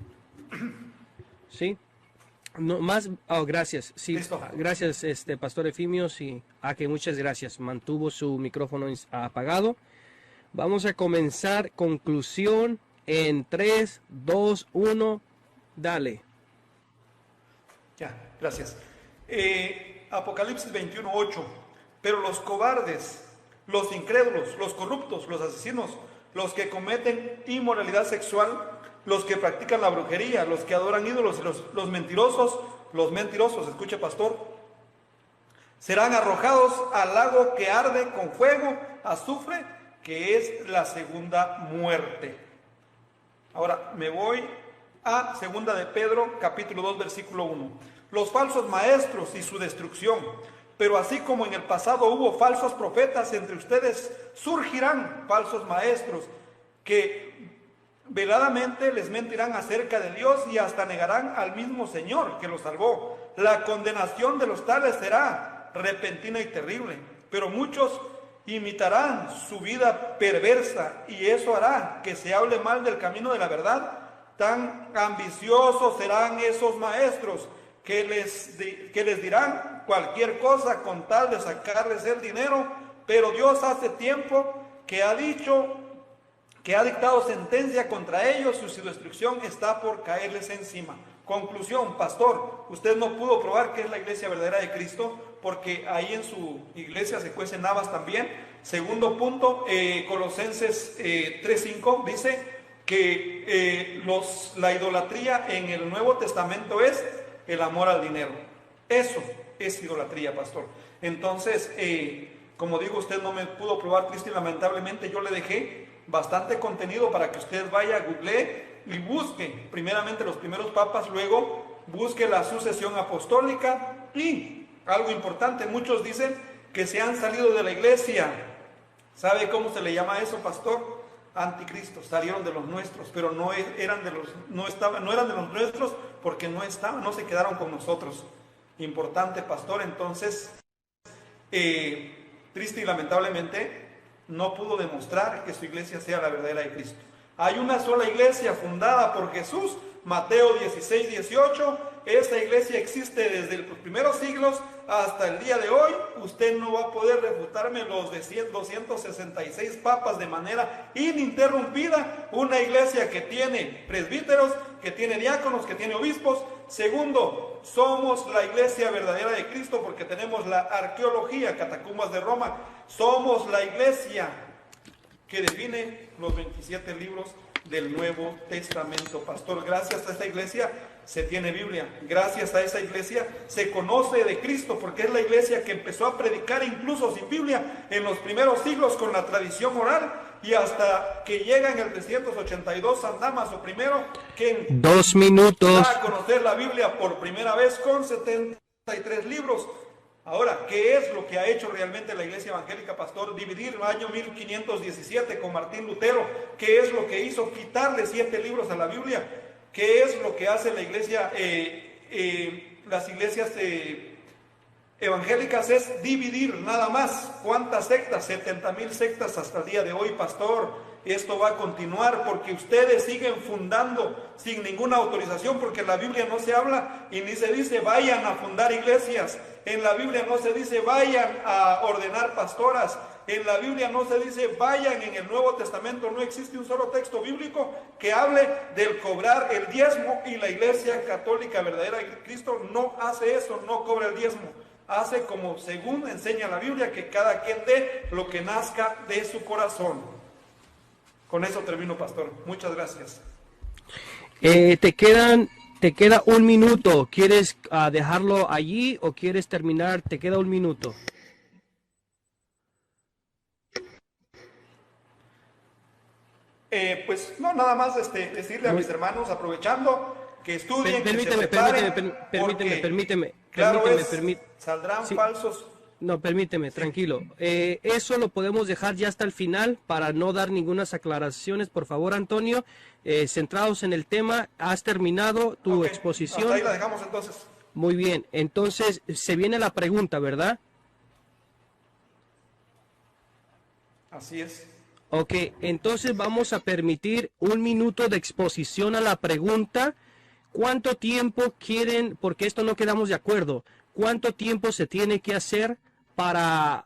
Sí. No más. Oh, gracias. Sí. Listo. Gracias, Pastor Efimio. Sí. Que muchas gracias. Mantuvo su micrófono apagado. Vamos a comenzar conclusión en 3, 2, 1. Dale. Ya, gracias. Apocalipsis 21:8. Pero los cobardes, los incrédulos, los corruptos, los asesinos, los que cometen inmoralidad sexual, los que practican la brujería, los que adoran ídolos, los mentirosos, los mentirosos, escuche pastor, serán arrojados al lago que arde con fuego, azufre, que es la segunda muerte. Ahora me voy a segunda de Pedro, capítulo 2, versículo 1. Los falsos maestros y su destrucción. Pero así como en el pasado hubo falsos profetas, entre ustedes surgirán falsos maestros que veladamente les mentirán acerca de Dios y hasta negarán al mismo Señor que los salvó. La condenación de los tales será repentina y terrible, pero muchos imitarán su vida perversa y eso hará que se hable mal del camino de la verdad. Tan ambiciosos serán esos maestros que les dirán cualquier cosa con tal de sacarles el dinero, pero Dios hace tiempo que ha dictado sentencia contra ellos y su destrucción está por caerles encima. Conclusión, pastor, usted no pudo probar que es la iglesia verdadera de Cristo porque ahí en su iglesia se cuecen habas también. Segundo punto, Colosenses 3:5 dice que la idolatría en el Nuevo Testamento es el amor al dinero. Eso es idolatría, pastor. Entonces, como digo, usted no me pudo probar, triste y lamentablemente yo le dejé bastante contenido para que usted vaya, googlee y busque primeramente los primeros papas, luego busque la sucesión apostólica y algo importante, muchos dicen que se han salido de la iglesia. ¿Sabe cómo se le llama eso, pastor? Anticristos, salieron de los nuestros, pero no eran de los nuestros porque no se quedaron con nosotros. Importante, pastor. Entonces, triste y lamentablemente no pudo demostrar que su iglesia sea la verdadera de Cristo. Hay una sola iglesia fundada por Jesús, Mateo 16:18. Esta iglesia existe desde los primeros siglos hasta el día de hoy. Usted no va a poder refutarme los 266 papas de manera ininterrumpida. Una iglesia que tiene presbíteros, que tiene diáconos, que tiene obispos. Segundo, somos la iglesia verdadera de Cristo porque tenemos la arqueología, catacumbas de Roma. Somos la iglesia que define los 27 libros del Nuevo Testamento, pastor. Gracias a esta iglesia se tiene Biblia. Gracias a esa iglesia se conoce de Cristo, porque es la iglesia que empezó a predicar incluso sin Biblia en los primeros siglos con la tradición oral, y hasta que llega en el 382 San Damaso primero, que 2 minutos da a conocer la Biblia por primera vez con 73 libros. Ahora, ¿qué es lo que ha hecho realmente la iglesia evangélica, pastor? Dividir el año 1517 con Martín Lutero. ¿Qué es lo que hizo? Quitarle 7 libros a la Biblia. ¿Qué es lo que hace la iglesia, las iglesias evangélicas? Es dividir nada más. ¿Cuántas sectas? 70,000 sectas hasta el día de hoy, pastor. Esto va a continuar porque ustedes siguen fundando sin ninguna autorización, porque en la Biblia no se habla y ni se dice vayan a fundar iglesias. En la Biblia no se dice vayan a ordenar pastoras. En la Biblia no se dice vayan. En el Nuevo Testamento no existe un solo texto bíblico que hable del cobrar el diezmo, y la iglesia católica verdadera de Cristo no hace eso, no cobra el diezmo. Hace como según enseña la Biblia, que cada quien dé lo que nazca de su corazón. Con eso termino, pastor. Muchas gracias. Te queda 1 minuto. ¿Quieres dejarlo allí o quieres terminar? Te queda 1 minuto. Pues no, nada más decirle a mis hermanos, aprovechando, que estudien, Permíteme. Saldrán Sí. falsos. No, permíteme, tranquilo. Eso lo podemos dejar ya hasta el final para no dar ninguna aclaraciones. Por favor, Antonio, centrados en el tema, has terminado tu exposición. Hasta ahí la dejamos entonces. Muy bien, entonces se viene la pregunta, ¿verdad? Así es. Ok, entonces vamos a permitir 1 minuto de exposición a la pregunta. ¿Cuánto tiempo quieren? Porque esto no quedamos de acuerdo. ¿Cuánto tiempo se tiene que hacer para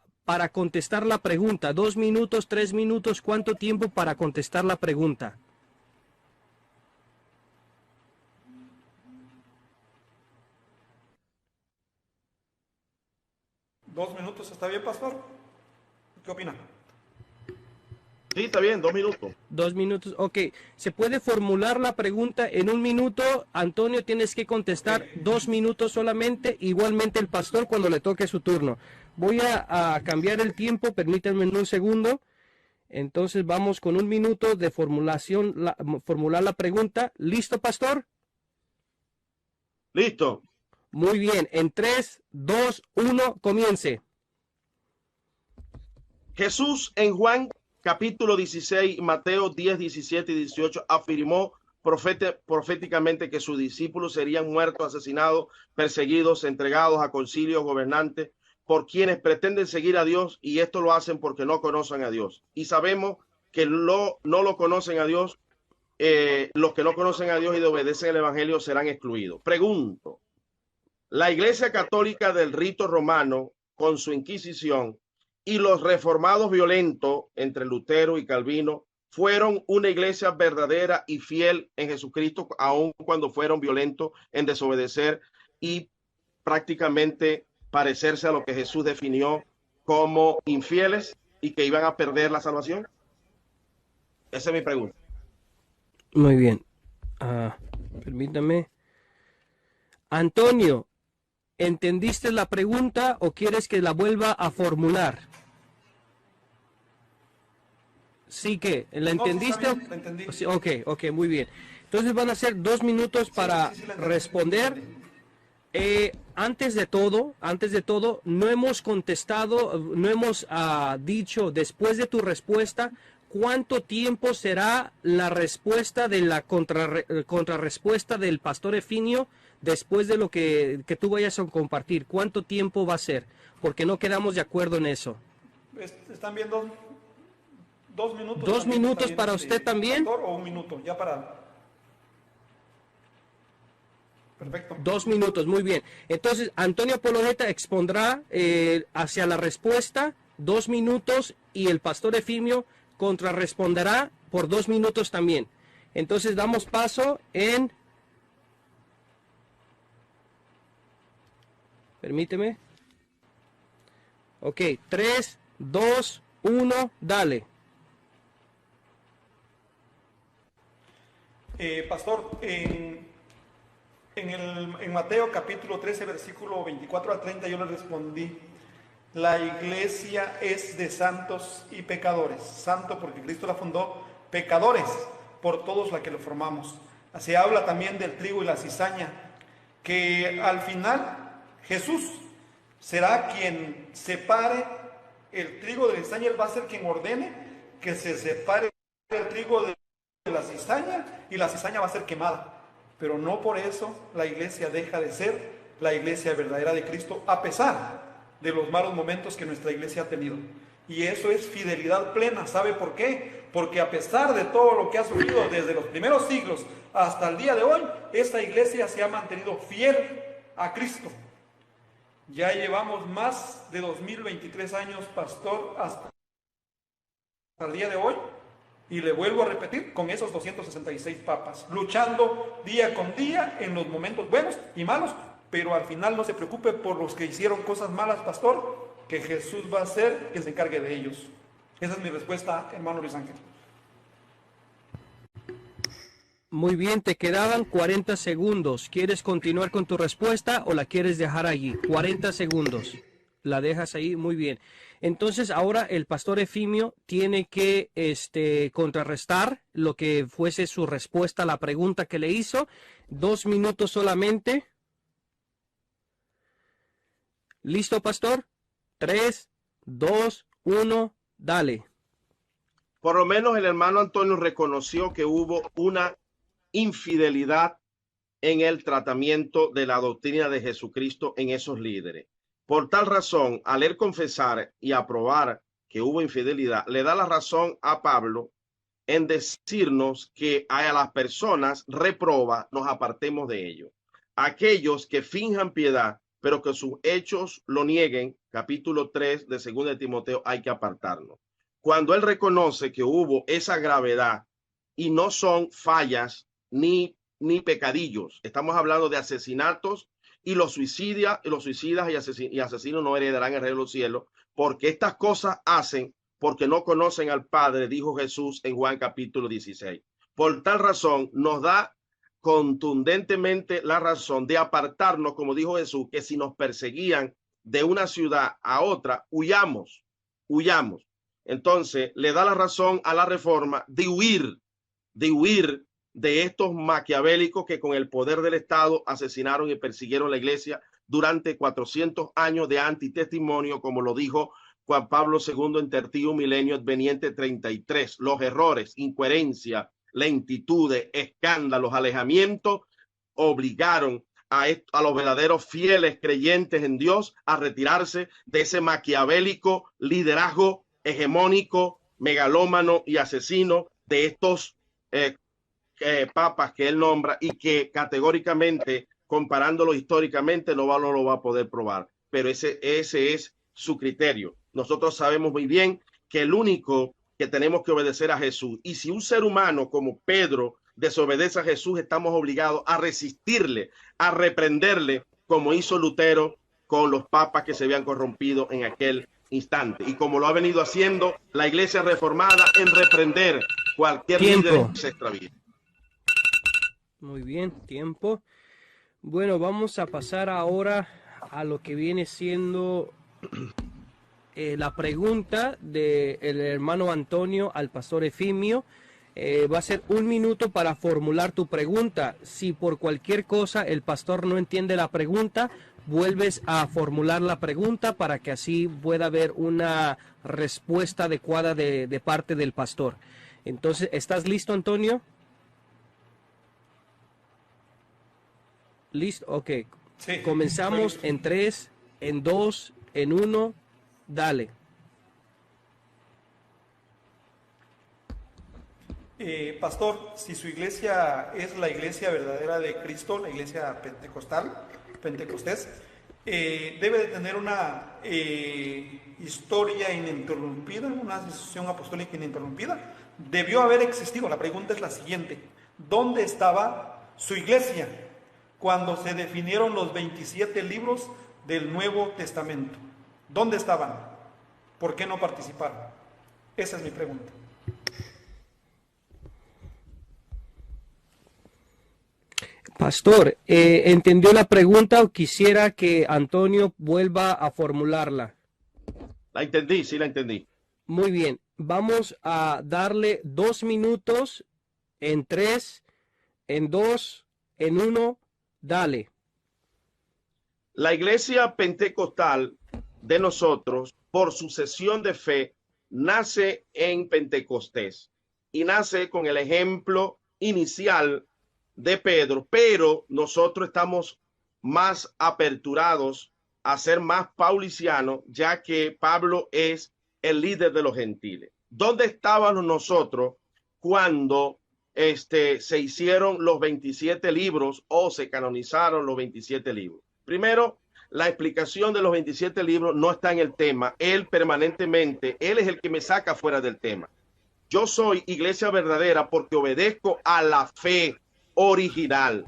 contestar la pregunta? 2 minutos, 3 minutos, ¿cuánto tiempo para contestar la pregunta? ¿2 minutos está bien, pastor? ¿Qué opina? Sí, está bien, 2 minutos. 2 minutos, ok. ¿Se puede formular la pregunta en 1 minuto? Antonio, tienes que contestar 2 minutos solamente, igualmente el pastor cuando le toque su turno. Voy a cambiar el tiempo, permítanme en un segundo. Entonces vamos con 1 minuto de formulación, formular la pregunta. ¿Listo, pastor? Listo. Muy bien, en 3, 2, 1, comience. Jesús en Juan capítulo 16, Mateo 10, 17 y 18 afirmó proféticamente que sus discípulos serían muertos, asesinados, perseguidos, entregados a concilios gobernantes por quienes pretenden seguir a Dios, y esto lo hacen porque no conocen a Dios. Y sabemos que no lo conocen a Dios. Los que no conocen a Dios y obedecen el evangelio serán excluidos. Pregunto, la Iglesia Católica del rito romano, con su Inquisición, y los reformados violentos entre Lutero y Calvino, fueron una iglesia verdadera y fiel en Jesucristo, aun cuando fueron violentos en desobedecer y prácticamente parecerse a lo que Jesús definió como infieles y que iban a perder la salvación. Esa es mi pregunta. Muy bien. Permítame. Antonio, ¿entendiste la pregunta o quieres que la vuelva a formular? Sí, que ¿la entendiste? No, sí, la entendí. Sí, ok, muy bien. Entonces van a ser 2 minutos para responder. Antes de todo, no hemos contestado, no hemos dicho después de tu respuesta cuánto tiempo será la respuesta de la contrarrespuesta del pastor Efinio después de lo que tú vayas a compartir. ¿Cuánto tiempo va a ser? Porque no quedamos de acuerdo en eso. ¿Están viendo 2 minutos? 2 minutos para usted también. ¿O 1 minuto? Ya para... Perfecto. 2 minutos, muy bien. Entonces, Antonio Apologeta expondrá hacia la respuesta 2 minutos y el pastor Efimio contrarresponderá por 2 minutos también. Entonces, damos paso en... Permíteme. Ok, 3, 2, 1, dale. Pastor, en Mateo capítulo 13, versículo 24 al 30, yo le respondí: la iglesia es de santos y pecadores. Santo porque Cristo la fundó, pecadores por todos la que lo formamos. Se habla también del trigo y la cizaña, que al final Jesús será quien separe el trigo de la cizaña. Él va a ser quien ordene que se separe el trigo de la cizaña, y la cizaña va a ser quemada. Pero no por eso la iglesia deja de ser la iglesia verdadera de Cristo, a pesar de los malos momentos que nuestra iglesia ha tenido. Y eso es fidelidad plena. ¿Sabe por qué? Porque a pesar de todo lo que ha sufrido desde los primeros siglos hasta el día de hoy, esta iglesia se ha mantenido fiel a Cristo. Ya llevamos más de 2023 años, pastor, hasta el día de hoy. Y le vuelvo a repetir, con esos 266 papas, luchando día con día en los momentos buenos y malos, pero al final no se preocupe por los que hicieron cosas malas, pastor, que Jesús va a ser quien se encargue de ellos. Esa es mi respuesta, hermano Luis Ángel. Muy bien, te quedaban 40 segundos. ¿Quieres continuar con tu respuesta o la quieres dejar allí? 40 segundos. La dejas ahí, muy bien. Entonces ahora el pastor Efimio tiene que contrarrestar lo que fuese su respuesta a la pregunta que le hizo. 2 minutos solamente. ¿Listo, pastor? 3, 2, 1, dale. Por lo menos el hermano Antonio reconoció que hubo una infidelidad en el tratamiento de la doctrina de Jesucristo en esos líderes. Por tal razón, al él confesar y aprobar que hubo infidelidad, le da la razón a Pablo en decirnos que a las personas reproba nos apartemos de ellos. Aquellos que finjan piedad, pero que sus hechos lo nieguen, capítulo 3 de 2 de Timoteo, hay que apartarnos. Cuando él reconoce que hubo esa gravedad y no son fallas ni pecadillos, estamos hablando de asesinatos, y los suicidas y asesinos no heredarán el reino de los cielos, porque estas cosas hacen porque no conocen al Padre, dijo Jesús en Juan capítulo 16. Por tal razón nos da contundentemente la razón de apartarnos, como dijo Jesús, que si nos perseguían de una ciudad a otra, huyamos. Entonces le da la razón a la Reforma de huir de estos maquiavélicos que con el poder del Estado asesinaron y persiguieron la iglesia durante 400 años de antitestimonio, como lo dijo Juan Pablo II en Tertium Milenio Adveniente 33. Los errores, incoherencia, lentitudes, escándalos, alejamientos obligaron a los verdaderos fieles creyentes en Dios a retirarse de ese maquiavélico liderazgo hegemónico, megalómano y asesino de estos papas que él nombra, y que categóricamente, comparándolo históricamente, no lo va a poder probar. Pero ese es su criterio. Nosotros sabemos muy bien que el único que tenemos que obedecer a Jesús. Y si un ser humano como Pedro desobedece a Jesús, estamos obligados a resistirle, a reprenderle, como hizo Lutero con los papas que se habían corrompido en aquel instante. Y como lo ha venido haciendo la Iglesia Reformada en reprender cualquier líder que se extravíe. Muy bien, tiempo. Bueno, vamos a pasar ahora a lo que viene siendo la pregunta del hermano Antonio al pastor Efimio. Va a ser 1 minuto para formular tu pregunta. Si por cualquier cosa el pastor no entiende la pregunta, vuelves a formular la pregunta para que así pueda haber una respuesta adecuada de parte del pastor. Entonces, ¿estás listo, Antonio? ¿Listo? Ok. Sí. Comenzamos en 3, en 2, en 1. Dale. Pastor, si su iglesia es la iglesia verdadera de Cristo, la iglesia pentecostés, debe de tener una historia ininterrumpida, una sucesión apostólica ininterrumpida. Debió haber existido. La pregunta es la siguiente: ¿dónde estaba su iglesia cuando se definieron los 27 libros del Nuevo Testamento? ¿Dónde estaban? ¿Por qué no participaron? Esa es mi pregunta. Pastor, ¿entendió la pregunta o quisiera que Antonio vuelva a formularla? La entendí, sí la entendí. Muy bien, vamos a darle 2 minutos, en 3, en 2, en 1, dale. La iglesia pentecostal de nosotros, por sucesión de fe, nace en Pentecostés y nace con el ejemplo inicial de Pedro, pero nosotros estamos más aperturados a ser más paulicianos, ya que Pablo es el líder de los gentiles. ¿Dónde estábamos nosotros cuando se hicieron los 27 libros o se canonizaron los 27 libros? Primero, la explicación de los 27 libros no está en el tema. Él permanentemente, él es el que me saca fuera del tema. Yo soy iglesia verdadera porque obedezco a la fe original.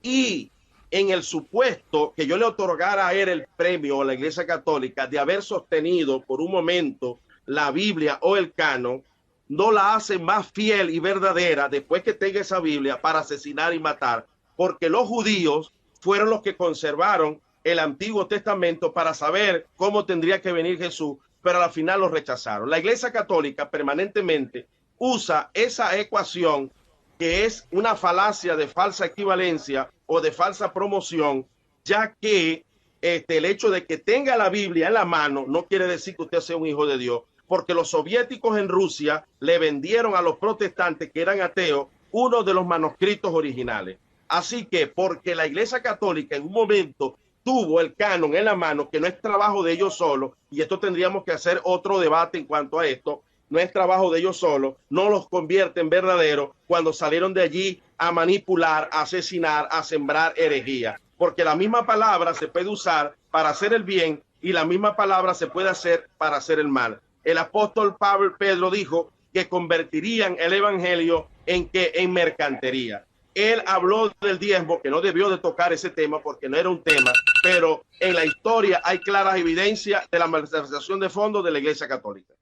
Y en el supuesto que yo le otorgara a él el premio a la Iglesia Católica de haber sostenido por un momento la Biblia o el canon, no la hace más fiel y verdadera después que tenga esa Biblia para asesinar y matar, porque los judíos fueron los que conservaron el Antiguo Testamento para saber cómo tendría que venir Jesús, pero al final lo rechazaron. La Iglesia Católica permanentemente usa esa ecuación, que es una falacia de falsa equivalencia o de falsa promoción, ya que el hecho de que tenga la Biblia en la mano no quiere decir que usted sea un hijo de Dios, porque los soviéticos en Rusia le vendieron a los protestantes que eran ateos uno de los manuscritos originales. Así que porque la Iglesia Católica en un momento tuvo el canon en la mano, que no es trabajo de ellos solos, y esto tendríamos que hacer otro debate en cuanto a esto, no es trabajo de ellos solos, no los convierte en verdaderos cuando salieron de allí a manipular, a asesinar, a sembrar herejía. Porque la misma palabra se puede usar para hacer el bien y la misma palabra se puede hacer para hacer el mal. El apóstol Pedro dijo que convertirían el evangelio en mercadería. Él habló del diezmo, que no debió de tocar ese tema porque no era un tema, pero en la historia hay claras evidencias de la malversación de fondos de la Iglesia Católica.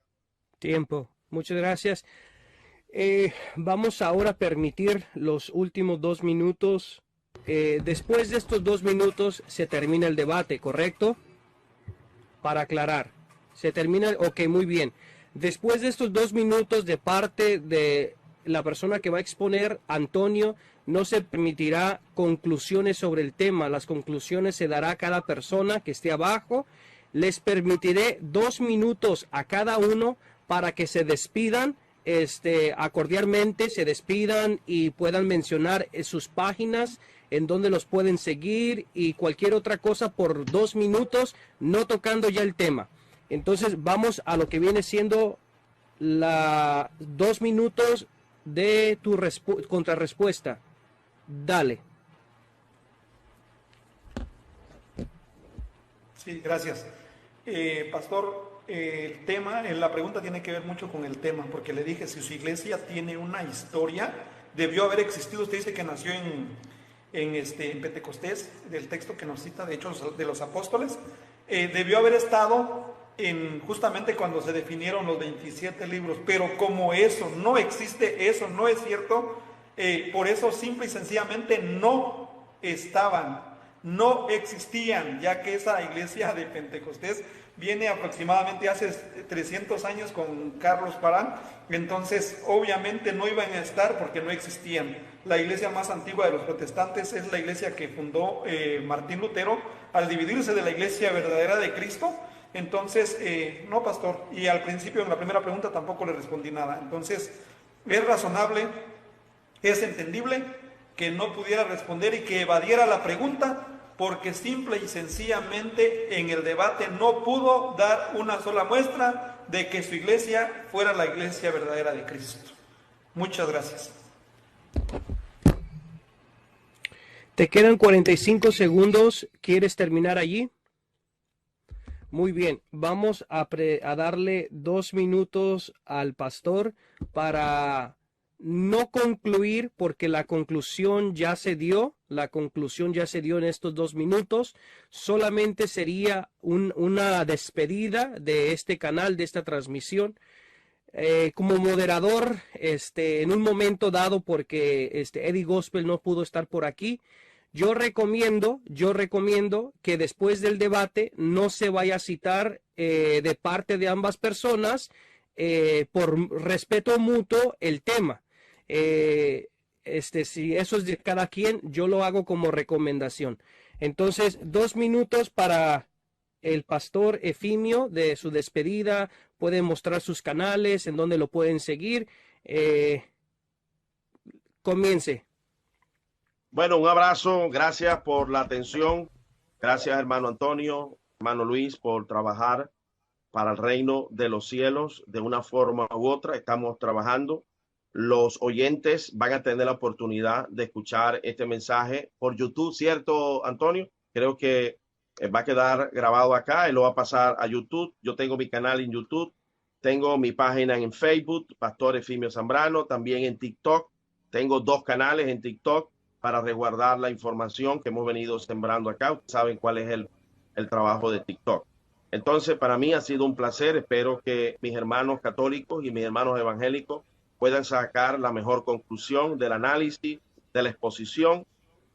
Tiempo. Muchas gracias. Vamos ahora a permitir los últimos 2 minutos. Después de estos 2 minutos se termina el debate, ¿correcto? Para aclarar. Se termina. Ok, muy bien. Después de estos 2 minutos de parte de la persona que va a exponer, Antonio, no se permitirá conclusiones sobre el tema. Las conclusiones se dará a cada persona que esté abajo. Les permitiré 2 minutos a cada uno para que se despidan, cordialmente se despidan y puedan mencionar sus páginas en donde los pueden seguir y cualquier otra cosa por 2 minutos, no tocando ya el tema. Entonces vamos a lo que viene siendo 2 minutos de tu contrarrespuesta. Dale. Sí, gracias. Pastor, el tema, la pregunta tiene que ver mucho con el tema, porque le dije, si su iglesia tiene una historia, debió haber existido. Usted dice que nació en Pentecostés, del texto que nos cita, de hecho, de los apóstoles, debió haber estado justamente cuando se definieron los 27 libros, pero como eso no existe, eso no es cierto, por eso simple y sencillamente no estaban, no existían, ya que esa iglesia de Pentecostés viene aproximadamente hace 300 años con Carlos Parán. Entonces obviamente no iban a estar porque no existían. La iglesia más antigua de los protestantes es la iglesia que fundó Martín Lutero al dividirse de la iglesia verdadera de Cristo. Entonces, no, pastor, y al principio en la primera pregunta tampoco le respondí nada. Entonces, es razonable, es entendible que no pudiera responder y que evadiera la pregunta, porque simple y sencillamente en el debate no pudo dar una sola muestra de que su iglesia fuera la iglesia verdadera de Cristo. Muchas gracias. Te quedan 45 segundos. ¿Quieres terminar allí? Muy bien, vamos a darle 2 minutos al pastor para no concluir, porque la conclusión ya se dio. La conclusión ya se dio en estos 2 minutos. Solamente sería una despedida de este canal, de esta transmisión. Como moderador, en un momento dado, porque Eddie Gospel no pudo estar por aquí, yo recomiendo que después del debate no se vaya a citar de parte de ambas personas, por respeto mutuo, el tema. Si eso es de cada quien, yo lo hago como recomendación. Entonces, 2 minutos para el pastor Efimio de su despedida. Puede mostrar sus canales, en donde lo pueden seguir. Comience. Bueno, un abrazo, gracias por la atención, gracias hermano Antonio, hermano Luis, por trabajar para el reino de los cielos de una forma u otra. Estamos trabajando. Los oyentes van a tener la oportunidad de escuchar este mensaje por YouTube, ¿cierto, Antonio? Creo que va a quedar grabado acá y lo va a pasar a YouTube. Yo tengo mi canal en YouTube, tengo mi página en Facebook, Pastor Efimio Zambrano, también en TikTok. Tengo 2 canales en TikTok para resguardar la información que hemos venido sembrando acá. Ustedes saben cuál es el trabajo de TikTok. Entonces, para mí ha sido un placer. Espero que mis hermanos católicos y mis hermanos evangélicos puedan sacar la mejor conclusión del análisis, de la exposición.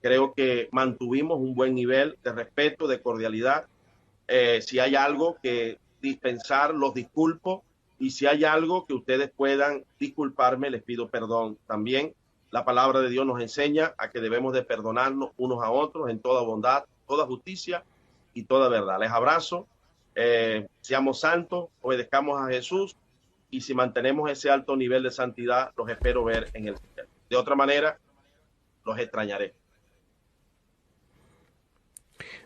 Creo que mantuvimos un buen nivel de respeto, de cordialidad. Si hay algo que dispensar, los disculpo. Y si hay algo que ustedes puedan disculparme, les pido perdón también. La palabra de Dios nos enseña a que debemos de perdonarnos unos a otros en toda bondad, toda justicia y toda verdad. Les abrazo, seamos santos, obedezcamos a Jesús, y si mantenemos ese alto nivel de santidad, los espero ver en el cielo. De otra manera, los extrañaré.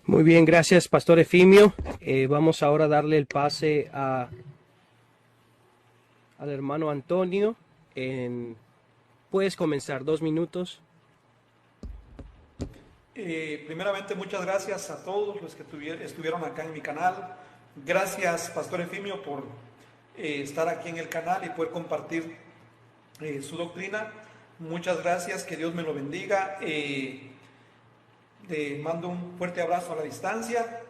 Muy bien, gracias, Pastor Efimio. Vamos ahora a darle el pase al hermano Antonio. Puedes comenzar, 2 minutos. Primeramente, muchas gracias a todos los que estuvieron acá en mi canal. Gracias, Pastor Efimio, por estar aquí en el canal y poder compartir su doctrina. Muchas gracias, que Dios me lo bendiga. Le mando un fuerte abrazo a la distancia.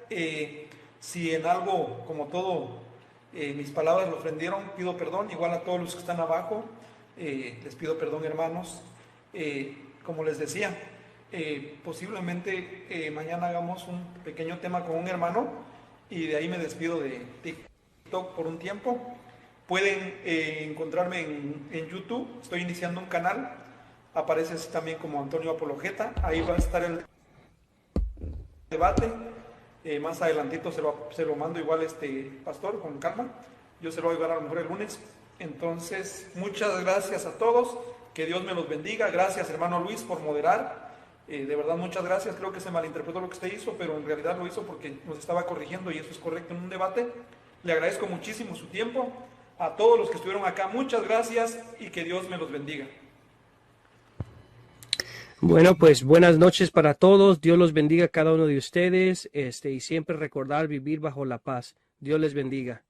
Si en algo, como todo Mis palabras lo ofendieron, pido perdón, igual a todos los que están abajo, les pido perdón, hermanos. Como les decía, posiblemente mañana hagamos un pequeño tema con un hermano y de ahí me despido de TikTok por un tiempo. Pueden encontrarme en YouTube, estoy iniciando un canal, aparece también como Antonio Apologeta, ahí va a estar el debate. Más adelantito se lo mando igual pastor, con calma. Yo se lo voy a llevar a lo mejor el lunes. Entonces, muchas gracias a todos. Que Dios me los bendiga. Gracias, hermano Luis, por moderar. De verdad, muchas gracias. Creo que se malinterpretó lo que usted hizo, pero en realidad lo hizo porque nos estaba corrigiendo y eso es correcto en un debate. Le agradezco muchísimo su tiempo. A todos los que estuvieron acá, muchas gracias y que Dios me los bendiga. Bueno, pues buenas noches para todos. Dios los bendiga a cada uno de ustedes, y siempre recordar vivir bajo la paz. Dios les bendiga.